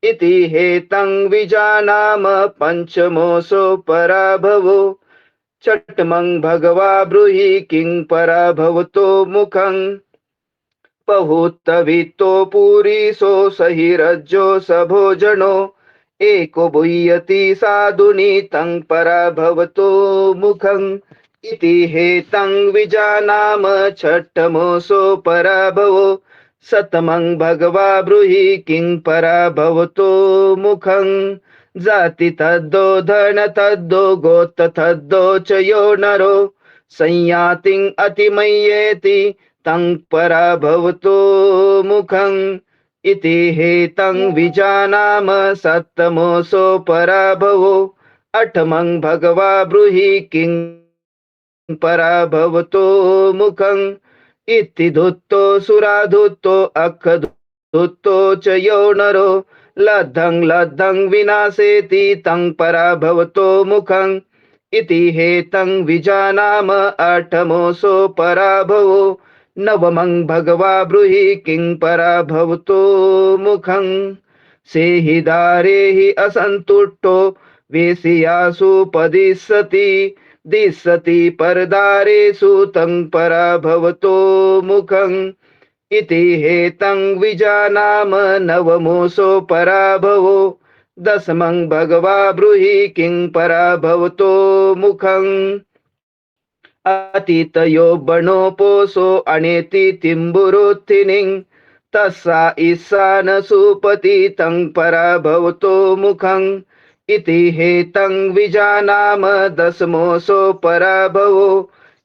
इति हेतं विजानाम पंचमोऽसो पराभवो षष्ठमं भगवा ब्रूहि किं पराभवतो मुखं पहुतवित्तो पुरीसो सहिरज्जो सभोजनो एको भूयति साधुनि तं पराभवतो मुखं इति हेतं विजानाम षष्ठमोऽसो पराभवो सप्तमं भगवा ब्रूहि किं पराभवतो मुखं जाति तद्दो धन तद्दो गोत्र तद्दो च यो नरो संयातिं अतिमय्येति तं पराभवतो मुखं इति हेतं विजानाम सप्तमोऽसो पराभवो अष्टमं भगवा ब्रूहि किं पराभवतो मुखं इति धुत्तो सुराधुत्तो अखधुत्तो च यो नरो लद्धं विनाशेति तं पराभवतो मुखं इति हेतं विजानाम अष्टमोऽसो पराभवो नवमं भगवा ब्रूहि किं पराभवतो मुखं सेहिदारेहि असन्तुष्टो वेश्यासु पदिष्यति दिशति परदारेषु तं पराभवतो मुखं इति हेतं विजानाम नवमोऽसो पराभवो दशमं भगवा ब्रूहि किं पराभवतो मुखं अतीतयो बणोपोसो अनेति तिम्बुरुत्थिनिं तस्सा ईसा न सुपति तं पराभवतो मुखं इति हेतं विजानाम दशमोऽसो पराभवो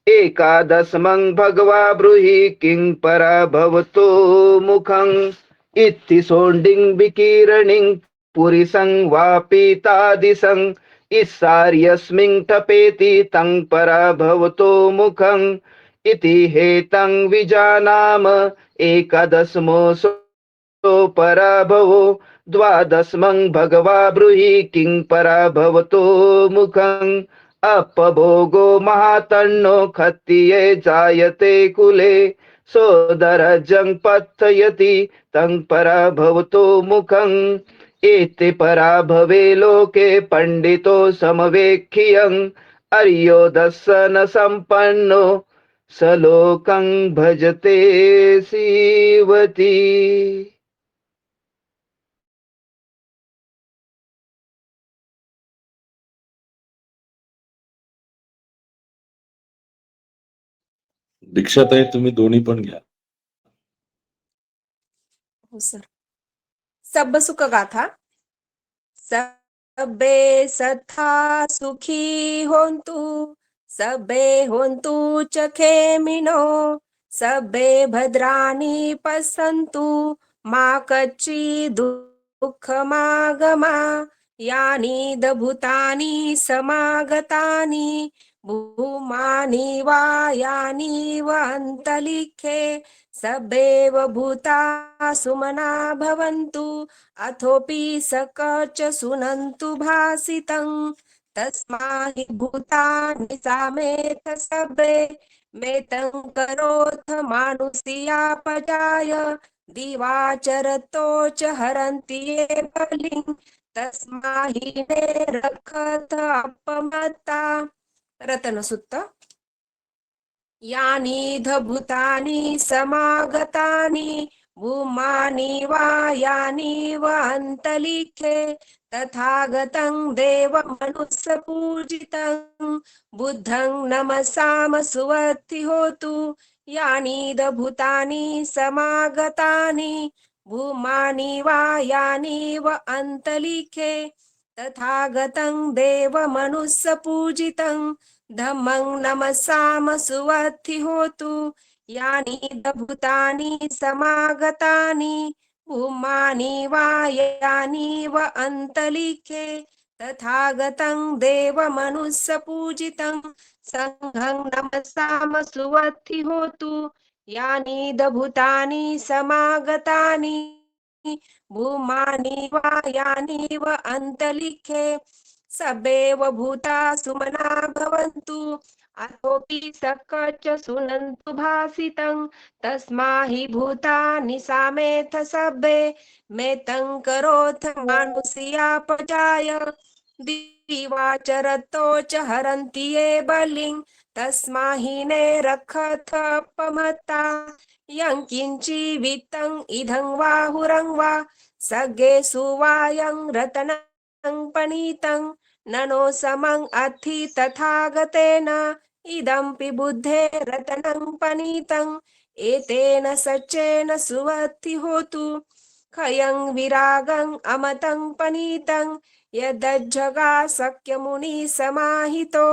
एकादशमं भगवा ब्रूहि किं पराभवतो मुखं इति सोण्डिं विकीर्णिं पुरीसं वापितादिशं ईसार्यस्मिं टपेति तं पराभवतो मुखं इति हेतं विजानाम एकादशमोऽसो पराभवो द्वादशमं भगवा ब्रूहि किं पराभवतो मुखं अपभोगो महातन्नो खत्तिये जायते कुले सोदरजं पथयति तं पराभवतो मुखं एते पराभवे लोके पंडितो समवेक्षियं अर्यो दर्शन संपन्नो सलोकं भजते सीवति। दीक्षाताई तुम्ही दोन्ही पण घ्या. हो सर. सब सुख गाथा. सबे सथा सुखी होंतु, सबे होंतु च खेमिनो, सबे भद्राणि पश्यन्तु मा कच्चित् दुःखमागमा. यानि भूतानि समागतानि भूमानि वा यानि व अन्तरिक्षे सबेव भूता सुमना भवन्तु अथोपि सकच सुनन्तु भासितं तस्माहि भूतानि सामेत सबे मेतं करोथ मानुषीयापजाय दिवाचरतो च हरन्ति ये बलिं तस्माहि ने रखत अपमत्ता. रतनसुत्त. यानि भूतानि समागतानि भूमानि वा यानि व अन्तरिक्षे तथागतं देवमनुष्यपूजितं बुद्धं नमसाम सुवत्ति होतु. यानि भूतानि समागतानि भूमानि वा यानि व अन्तरिक्षे तथागतं देवमनुष्यपूजितं धम्मं नमसाम सुवत्ति होतु. यानि भूतानि समागतानि भूमानि वा यानि व अन्तरिक्षे तथागतं देवमनुष्यपूजितं संघं नमसाम सुवत्ति होतु. यानि भूतानि समागतानि भूमानि वा यानि व अन्तरिक्षे सबेव भूता सुमना भवन्तु अथोपि सकच सुनन्तु भासितं तस्माहि भूतानि सामेत सबे मेतं करोथ मानुषीयापजाय दिवाचरतो च हरन्ति ये बलिं तस्माहि ने रखथ अपमत्ता. यं किञ्चिवित्तं इदं वाहुरं वा सगे सुवायं रतनं पणितं ननो समं अथि तथागतेन इदंपि बुद्धे रतनं पणितं एतेन सच्चेन सुवत्ति होतु. खयं विरागं अमतं पणितं यदज्जगा शक्यमुनि समाहितो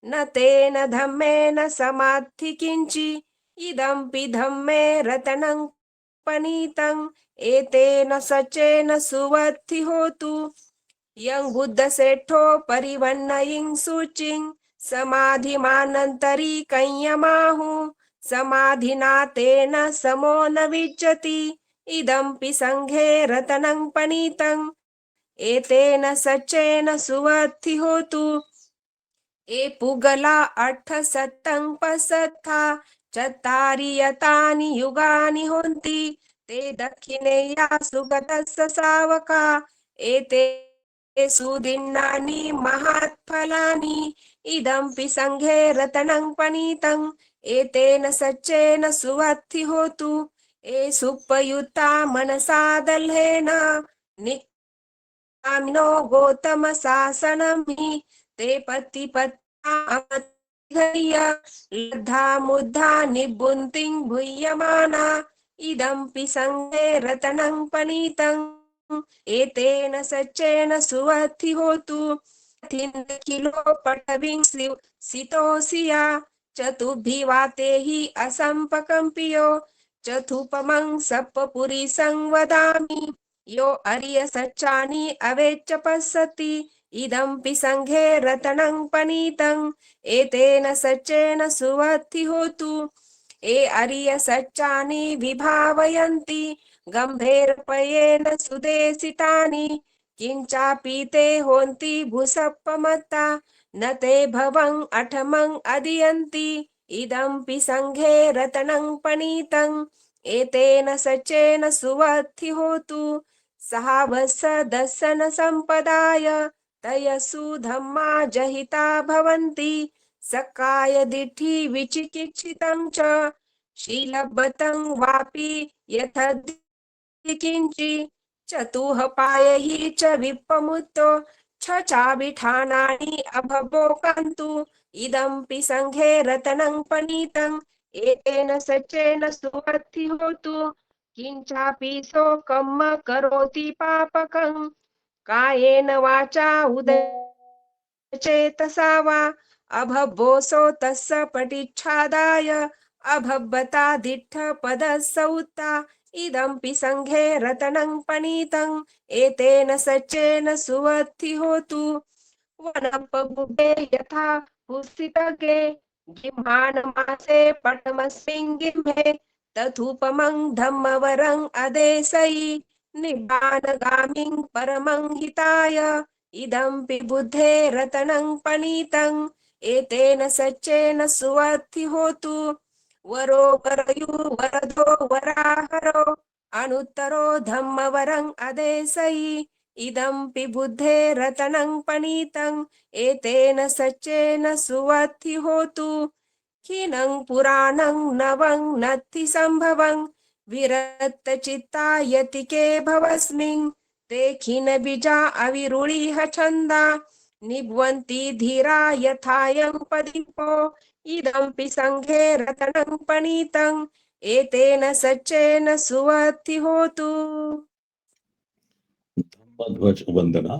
न तेन धम्मेन समाधि किंचि इदंपि धम्मे रतनं पणितं एतेन सच्चेन सुवत्ति होतु. यं बुद्धसेठो परिवन्नयिं शुचिं समाधिमानन्तरी कंयमाहु समाधिना तेन समो न विच्यति इदंपि संघे रतनं पणितं एतेन सच्चेन सुवत्ति होतु. ए पुगला 8 पसत्था चत्तारि यतानि युगानि होन्ति ते दक्षिणेया सुगतस्य सावका एते सुदिन्नानि महत्फलानि इदंपि संघे रतनं पणितं एतेन सच्चेन सुवत्ति होतु. ए सुपयुता मनसा दल्हेन निकामिनो गौतम शासनं हि ते पतिपत्या लब्धा मुद्धा निबुन्तिं भूयमाना इदंपि संघे रतनं पणितं एतेन सच्चेन सुवत्ति होतु. किलो पटविं सितोसिया चतुभिवाते हि असंपकंपियो चतुपमं सप्पुरीसं वदामि यो अर्य सच्चानि अवेच्च पश्यति इदंपि संघे रतनं पणितं एतेन सच्चेन सुवत्ति होतु. ए अर्य सच्चानि विभावयन्ति गंभीरपयेन सुदेशितानि किंचापि ते होन्ति भूसप्पमत्ता न ते भवं अठमं अदियन्ति इदंपि संघे रतनं पणितं एतेन सच्चेन सुवत्ति होतु. सहावस दर्शन संपदाय तयसु धम्मा जहिता भवन्ति सकाय दिठि विचिकित्सितं च शीलबतं वापि यथाद्य किंचि चतुः पायैः च विप्रमुक्तो चाविठानानि अभवो कान्तु इदंपि संघे रतनं पणितं एतेन सच्चेन सुवर्ति होतु किंचापि शोकं करोति पापकं कायेन वाचा उदचेतसा वा अभवोऽसौ तस्य पटिच्छादाय अभवता दिट्ठ पदसौता इदम्पि संघे रतनं पणीतं एतेन सच्चेन सुवर्ति होतु वनपगुभे यथा पुस्तितगे गिम्हानमासे पटमस्मिन् गिम्हे तथुपमं धम्मवरं अदेशयि निब्बानगामिं परमं हिताय इदम्पि बुद्धे रतनं पणीतं एतेन सच्चेन सुवर्ति होतु वरो वरयु वरदो वराहरो अनुत्तरो धम्मवरं अदेशयि इदम्पि बुद्धे रतनं पणीतं एतेन सच्चेन सुवर्ति होतु खिनं पुराणं नवं नत्थि सम्भवं विरक्तचित्ता यतिके भवस्मिन् ते खिनबीजा अविरुळिह छन्दा निभ्वन्ति धीरा यथायं पदीपो इदम्पि संघे रतनं पणीतं एतेन सच्चेन सुवर्ति होतु। धम्मध्वज वंदना।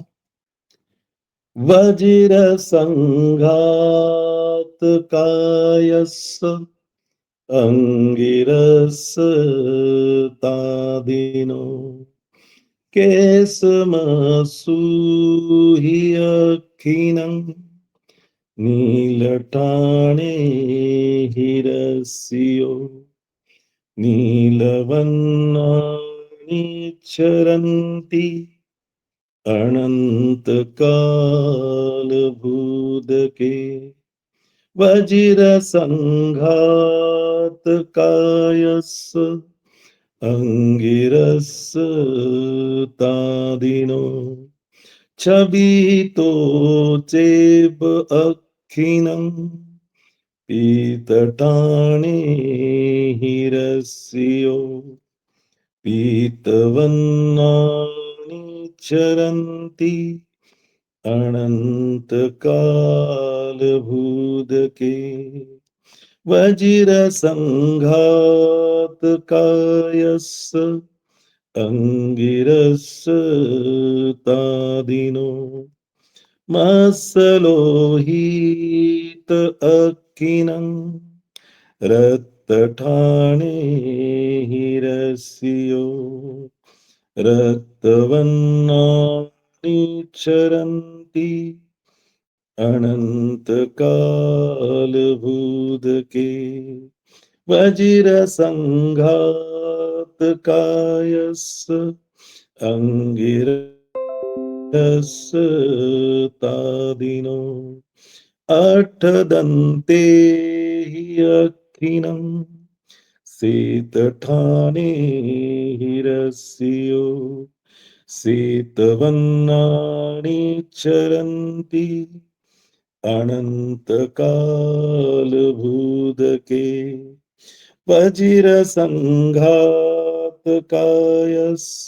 वज्र संघात कायस्स अंगिरस तादिनो केसमसूहि अखिनं नीलटाणे हिरस्यो नीलवन्नानि चरन्ति अनन्तकालभूदके वज्रसङ्घात कायस्स अंगिरस तादिनो छबितो चेब अखिनं पीतटाणे हिरस्यो पीतवन्नानि चरन्ति अनन्तकालभूदके वज्रसङ्घात कायस्स अंगिरस तादिनो मत्सलोहित अक्किनं रक्तठाणे हिरस्यो रक्तवन्नानि चरन्ति अनन्तकालभूदके वज्रसङ्घात कायस्स अंगिरस तादिनो अट्ठदन्ते हि अक्किनं शीतठाने हिरस्यो शीतवन्नानि चरन्ति अनन्तकालभूदके वज्रसङ्घात कायस्स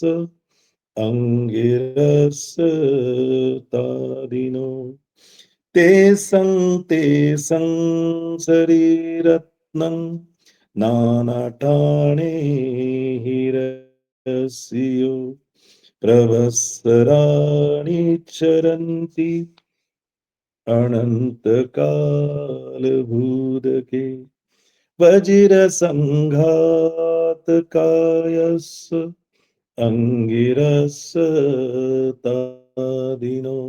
अंगिरस तादिनो ते शरीरत्नं नानाठाणे हिरस्यो प्रवत्सराणि चरन्ति अनन्तकालभूदके वज्रसङ्घात कायस्स अंगिरस तादिनो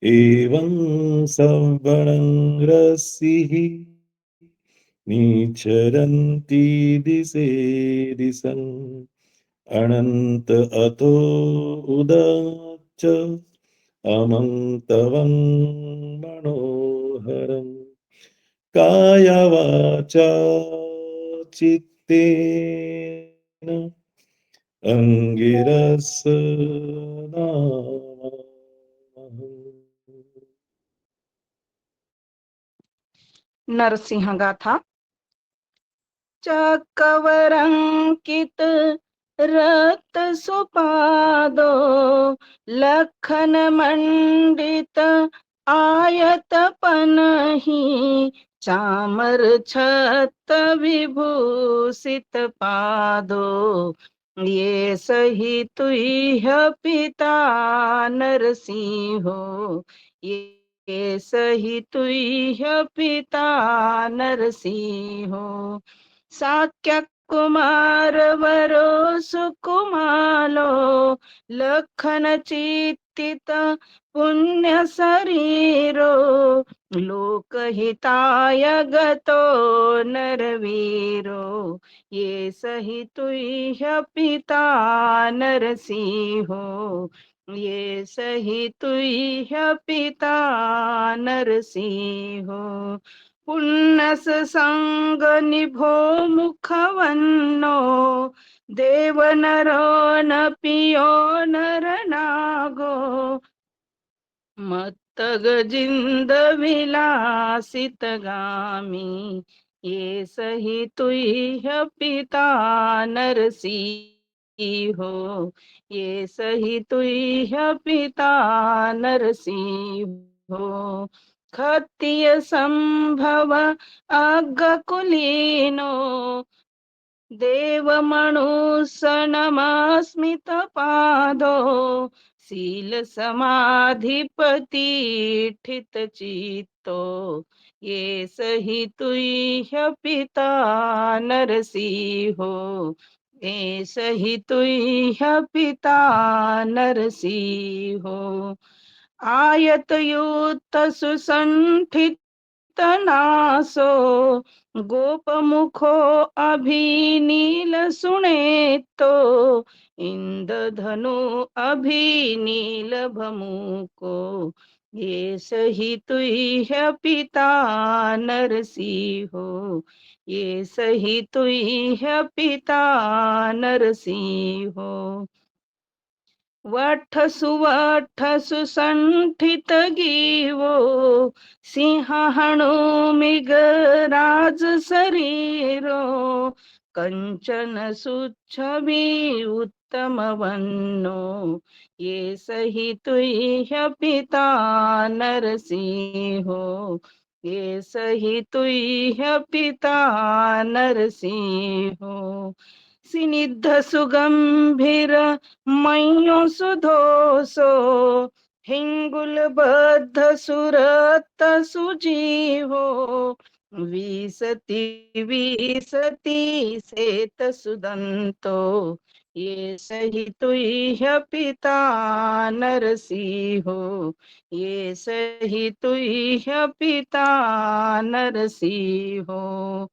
एवं सवर्णं रसिः निचरन्ति दिशे दिशं अनन्त अतो उदच्च अमन्तवं मनोहरं कायवाचा चित्तेन अंगिरस नरसिंह गाथा। चकवरंकित रक्त सुपादो लखन मंडित आयत पनहि चामर छत विभूषित पादो, ये सही तुह्य पिता नरसिंहो, ये सही तुह्य पिता नरसिंहो। साक्य कुमार वरो सुकुमालो, लखन चित्तित पुण्य शरीरो, लोकहिताय गतो नरवीरो, ये सही तुह्य पिता नरसिंहो, ये सही तुह्य पिता नरसिंहो। पुण्यस संग निभो मुखवन्नो, देव नरो न पियो नर नागो, मत्तग जिंद विलासित गामी, ये सही तुह्य पिता नरसिंहो, ये सही तुह्य पिता नरसिंहो। खत्तिय संभव अग्गकुलीनो, देव मनुसनमस्मित पादो, शील समाधिपति ठित चित्तो, ये सही तुह्य पिता नरसिंहो, ये सही तुह्य पिता नरसिंहो। आयत युत सुसंठित नासो, गोप मुखो अभिनील सुनेतो, इंद्रधनु अभिनील भमुको, ये सही तुह्य पिता नरसिंहो, ये सही तुह्य पिता नरसिंहो। वठ सुवठ सुसंठित गीवो, सिंहणो मृगराज शरीरो, कंचन सुच्छवि उत्तम वन्नो, ये सही तुह्य पिता नरसिंहो, ये सही तुह्य पिता नरसिंहो। सिनिद्ध सुगंभीर मयो सुधोसो, हिंगुलबद्ध सुरत सुजीवो, विसति विसति सेत सुदंतो, ये सही तुह्य पिता नरसिंहो, ये सही तुह्य पिता नरसिंहो।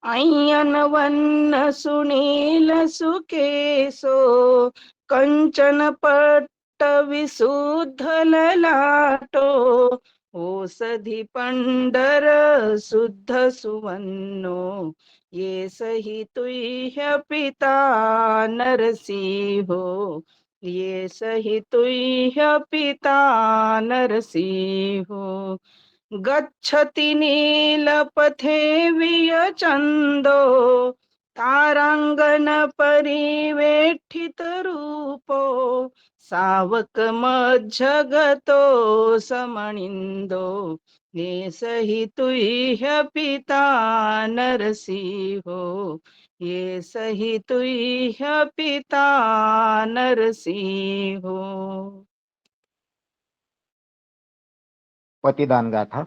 अय्यन वन्न सुनील सुकेशो, कंचन पट्ट विशुद्ध ललाटो, औषधि पंडर शुद्ध सुवन्नो, ये सही तुह्य पिता नरसिंहो, ये सही तुह्य पिता नरसिंहो। गच्छति नीलपथे वियचन्दो, तारांगन परिवेष्टित रूपो, सावक मज्जगतो समनिन्दो, ये सही तुह्य पिता नरसिंहो, ये सही तुह्य पिता नरसिंहो। पतिदान गाथा।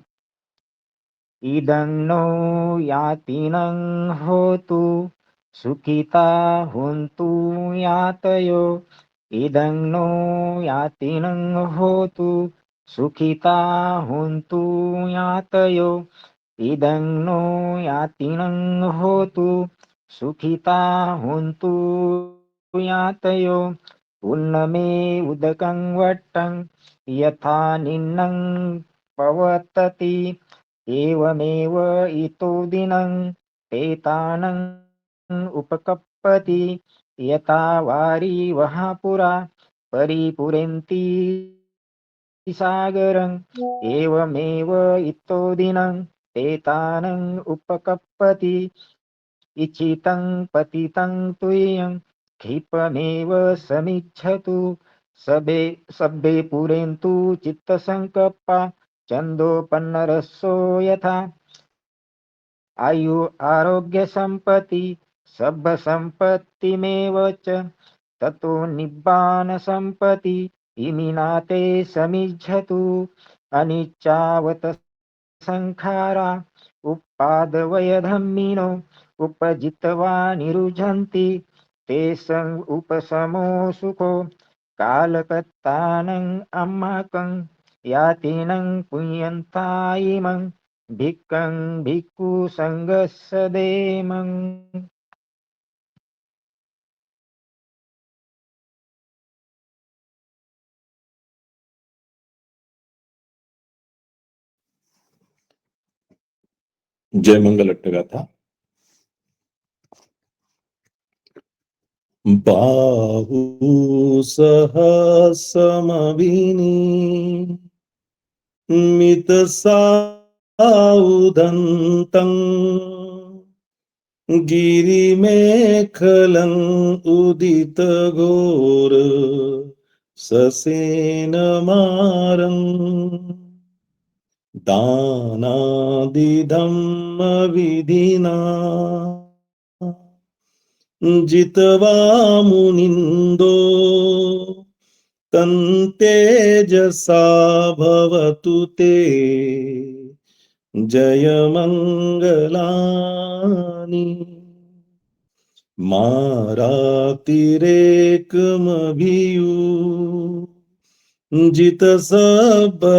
इदं नो यातिनं होतु, सुखिता हुन्तु यातयो, इदं नो यातिनं होतु, सुखिता हुन्तु यातयो, इदं नो यातिनं होतु, सुखिता हुन्तु यातयो। पुन्नमे उदकं वट्टं यथा निन्नं पवतति, एवमेव इतो दिनं तेतानं उपकप्पति, यथा वारी वहापुरा परिपुरेन्ति सागरं, एवमेव इतो दिनं तेतानं उपकप्पति, इच्छितं पतितं तुयं क्षिपमेव समिच्छतु, सभे पुरेन्तु चित्तसंकप्पा, छन्दोपन्नरसो यथा आयु आरोग्य सम्पत्ति सब्ब सम्पत्तिमेव च ततो निब्बान सम्पत्ति इमिनाते समिज्झतु अनिच्चावत संखारा उपादवयधम्मिनो उपजित्वा निरुझन्ति ते उपशमो सुखो कालकत्तानं अम्मकं यातिनं पुण्यन्ता इमं भिक्खं भिक्खु संगस्सदेमं जय मंगल अट्टगाथा. बाहु सहस्रमविनी मितसाउदन्तं गिरिमेखलं उदितघोर ससेनमारम् दानादिधम्मविधिना जित्वा मुनिन्दो तन्तेजसा भवतु ते जयमङ्गलानि मारातिरेकमभियु जितसबरतिं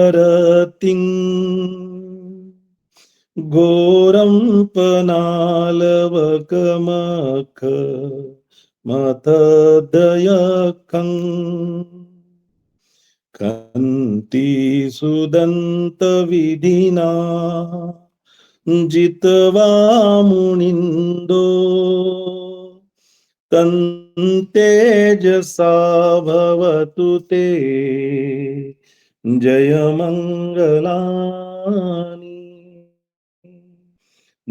घोरं पनालवकमख मतदयकं कन्ति सुदन्तविधिना जित्वा मुनिन्दो तन्तेजसा भवतु ते जयमङ्गलानि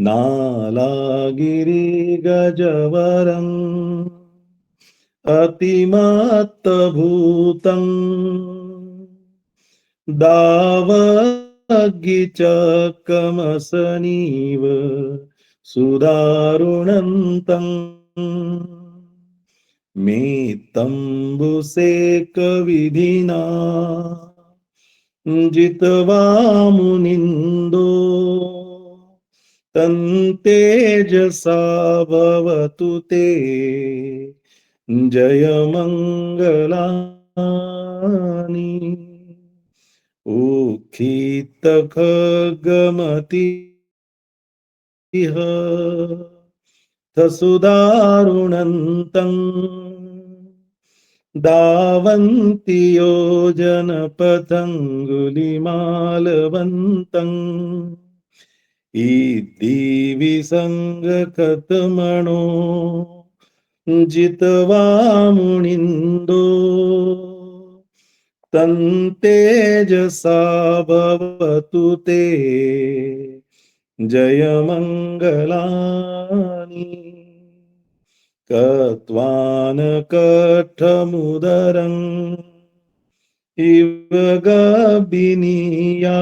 नालागिरिगजवरम् अतिमत्तभूतं दावग्गिचकमसनीव सुदारुणन्तम् मेत्तम्बुसेकविधिना जित्वा मुनिन्दो तन्तेजसा भवतु ते जयमङ्गलानि उखितखगमतिह तसुदारुणन्तं दावन्ति योजनपथङ्गुलिमालवन्तम् इद्दिविसङ्गकतमणो जित्वा मुनिन्दो तन्तेजसा भवतु ते जयमङ्गलानि कट्वानकट्ठमुदरम् इव गबिनीया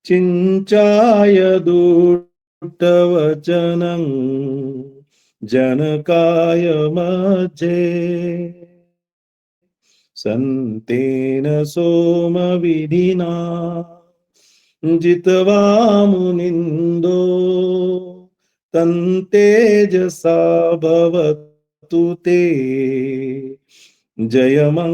चिञ्चाय दुष्टवचनं जनकाय मध्ये सन्तेन सोमविधिना जित्वा मुनिन्दो तन्तेजसा भवतु ते जयमङ्गलानि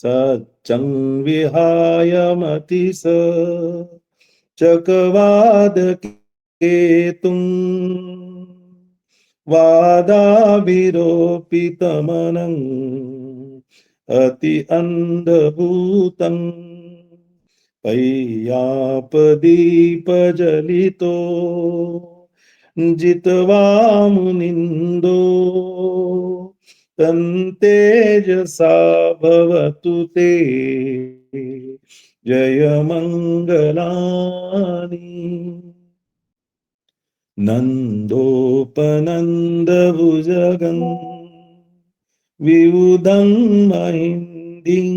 सच्चं विहाय मतिस चकवादकेतुं वादाभिरोपितमनं अति अन्धभूतं पय्यापदीपजलितो जित्वा मुनिन्दो तन्तेजसा भवतु ते जयमङ्गलानि नन्दोपनन्दभुजगं विबुधं महिन्दिं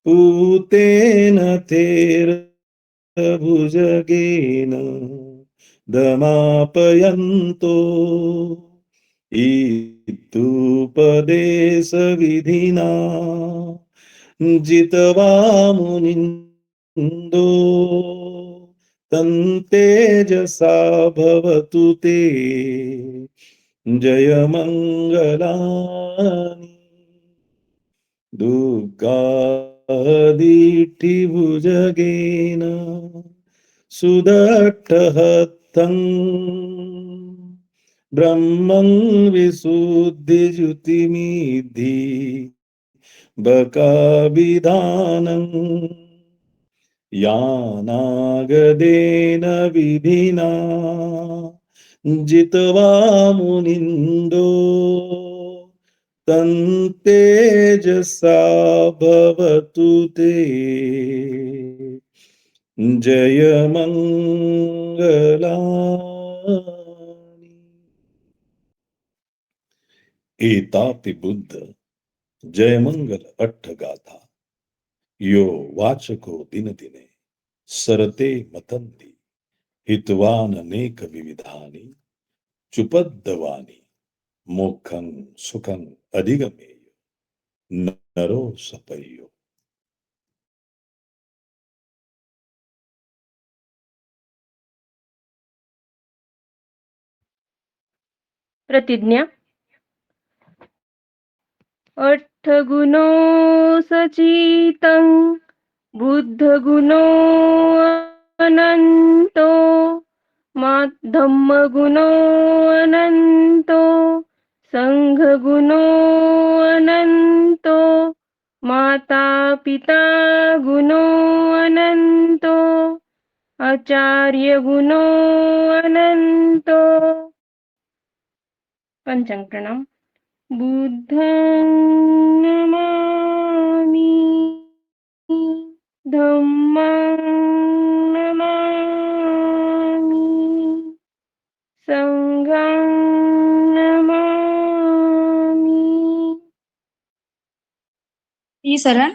पूतेन तेरभुजगेन दमापयन्तो इत्युपदेशविधिना जित्वा मुनिन्दो तन्तेजसा भवतु ते जयमङ्गलानि दुर्गादिठिभुजगेन सुदट्टहत्तं ब्रह्मं विशुद्धिज्युतिमिद्धि बकाभिधानम् यानागदेन विधिना जित्वा मुनिन्दो तन्तेजसा भवतु ते जयमङ्गलानि। एतापि बुद्ध जयमंगल अट्ठगाथा यो वाचको दिन दिने सरते मतंती हितवान अनेक विविधानि चुपद्दवानि मोक्षं सुखं अधिगमेय नरो सपय्यो। प्रतिज्ञा। अट्ठगुणो सचितं बुद्धगुणो अनन्तो धम्मगुणो अनन्तो संघगुणो अनन्तो माता पिता गुणो अनन्तो आचार्य गुणो अनन्तो। पंचांग प्रणाम। बुद्धं नमामि धम्मं नमामि संघं नमामि। शरण।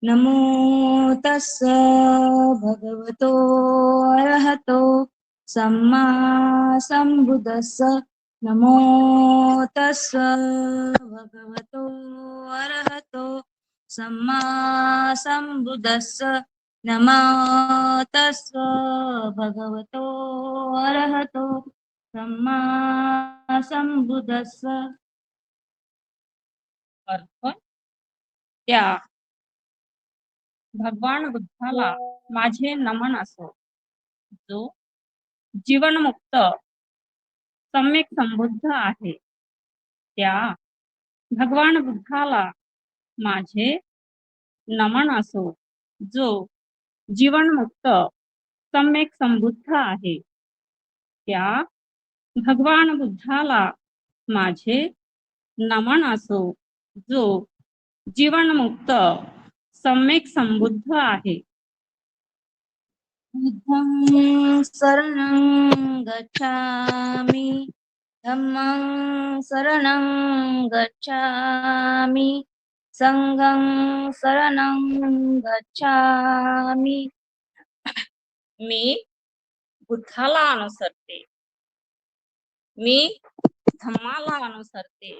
नमो तस्स भगवतो अरहतो सम्मा संबुद्दस्स। नमो तस्स भगवतो अरहतो सम्मा संबुद्दस्स। नमो तस्स भगवतो अरहतो सम्मा संबुद्दस्स। अर्थ त्या भगवान बुद्धाला माझे नमन असो, जो जीवनमुक्त सम्यक संबुद्ध आहे। त्या भगवान बुद्धाला माझे नमन असो, जो जीवनमुक्त सम्यक संबुद्ध आहे। त्या भगवान बुद्धाला माझे नमन असो, जो जीवनमुक्त सम्यक संबुद्ध आहे। बुद्धं शरणं गच्छामि धम्मं शरणं गच्छामि संघं शरणं गच्छामि। मी बुद्धाला अनुसरते, मी धम्माला अनुसरते,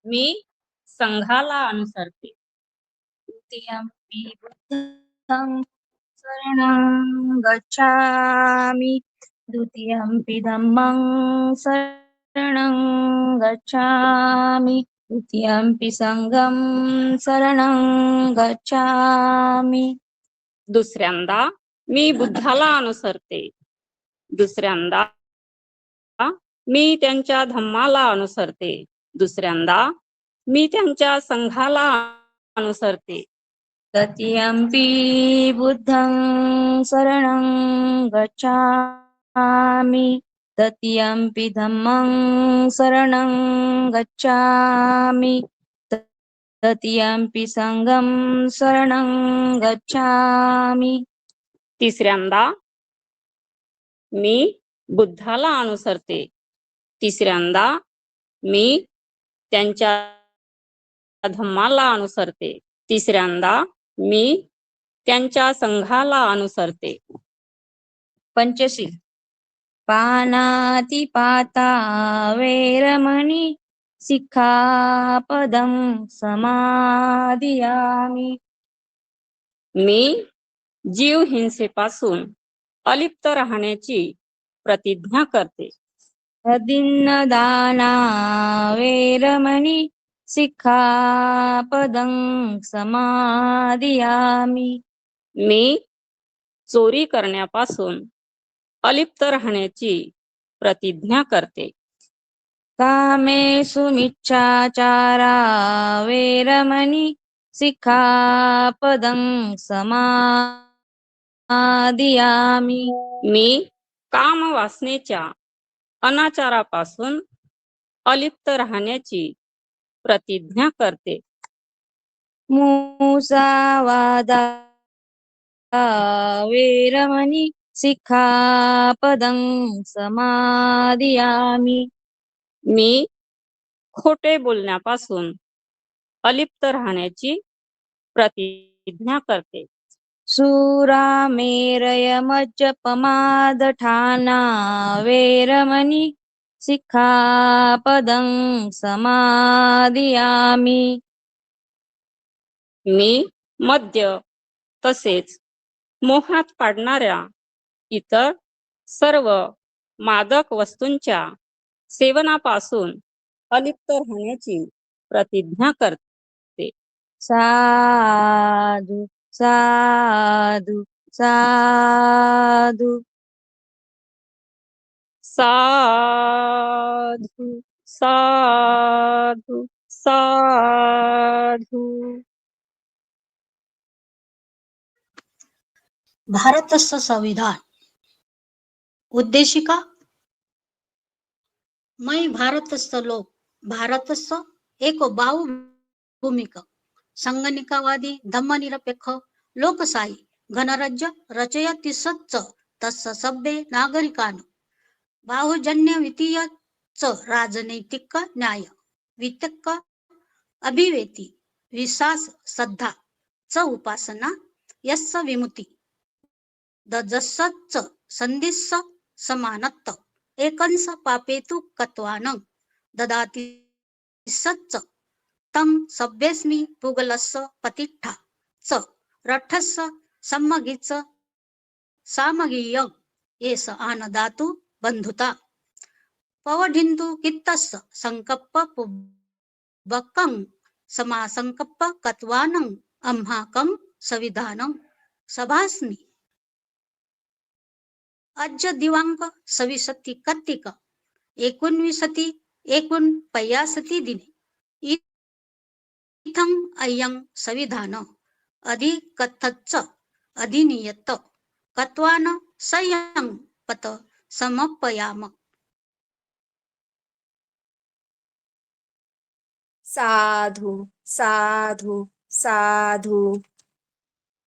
मी संघाला अनुसरते। द्वितीयंपि बुद्धं शरणं गच्छामि द्वितीयंपि धम्मं शरणं गच्छामि द्वितीयंपि संघं शरणं गच्छामि। दुसऱ्यांदा मी बुद्धाला अनुसरते, दुसऱ्यांदा मी त्यांच्या धम्माला अनुसरते, दुसऱ्यांदा मी त्यांच्या संघाला अनुसरते। तृतीयंपि बुद्धं शरणं गच्छामि तृतीयंपि धम्मं शरणं गच्छामि तृतीयंपि संघं शरणं गच्छामि। तिसऱ्यांदा मी बुद्धाला अनुसरते. तिसऱ्यांदा मी त्यांच्या धम्माला अनुसरते. तिसऱ्यांदा मी त्यांच्या संघाला अनुसरते. पंचशील. पानातिपाता वैरमणि सिक्खापदं समादियामि. मी जीव हिंसेपासून अलिप्त राहण्याची प्रतिज्ञा करते. अदिन्नदाना वैरमणि सिक्खापदं समादियामि. मी चोरी करण्यापासून अलिप्त राहण्याची प्रतिज्ञा करते. कामेषु मिच्छाचारा वैरमणि सिक्खापदं समादियामि. मी काम वासनेच्या अनाचारापासून अलिप्त राहण्याची प्रतिज्ञा करते. मुसावादा वैरमणि सिक्खापदं समादियामि. मी खोटे बोलण्यापासून अलिप्त राहण्याची प्रतिज्ञा करते. सुरामेरयमज्जपमादठाना वैरमणि सिक्खापदं समादियामि. मी मद्य तसेच मोहात पाडणाऱ्या इतर सर्व मादक वस्तूंच्या सेवनापासून अलिप्त राहण्याची प्रतिज्ञा करते. साधु साधु साधु. साधु साधु साधु. भारतस्य संविधान. उद्देशिका. मैं भारतस्य लोक भारतस्य एक बहुभूमिक संगणिकावादी धम्मनिरपेक्ष लोकशाही गणराज्य रचयति सच्च तस्य सभ्ये नागरिकान् बाहुजन्य वित्तीय च राजनैतिक न्याय वितक्क अभिव्यक्ती विश्वास श्रद्धा च उपासना यस्य विमुक्ती दजस्य संधिस्य समानत्व एकंस पापेतु कत्वान ददाति सच्च तं सभ्यस्मि पुगलस्य पतिष्ठा च रठस्य सम्मगिच सामगीय एष आनदातु बंधुता पवढिन्तु कित्तस्य संकप्प पुबक्कं समासंकप्प कत्वानं अम्हाकं संविधानं सभास्मि. अज्ज दिनांक 26 कार्तिक 1959 दिने इत्थं अयं संविधान अधिकथच्च अधिनियत कत्वान सयं पत समर्पयाम. साधु साधु साधु.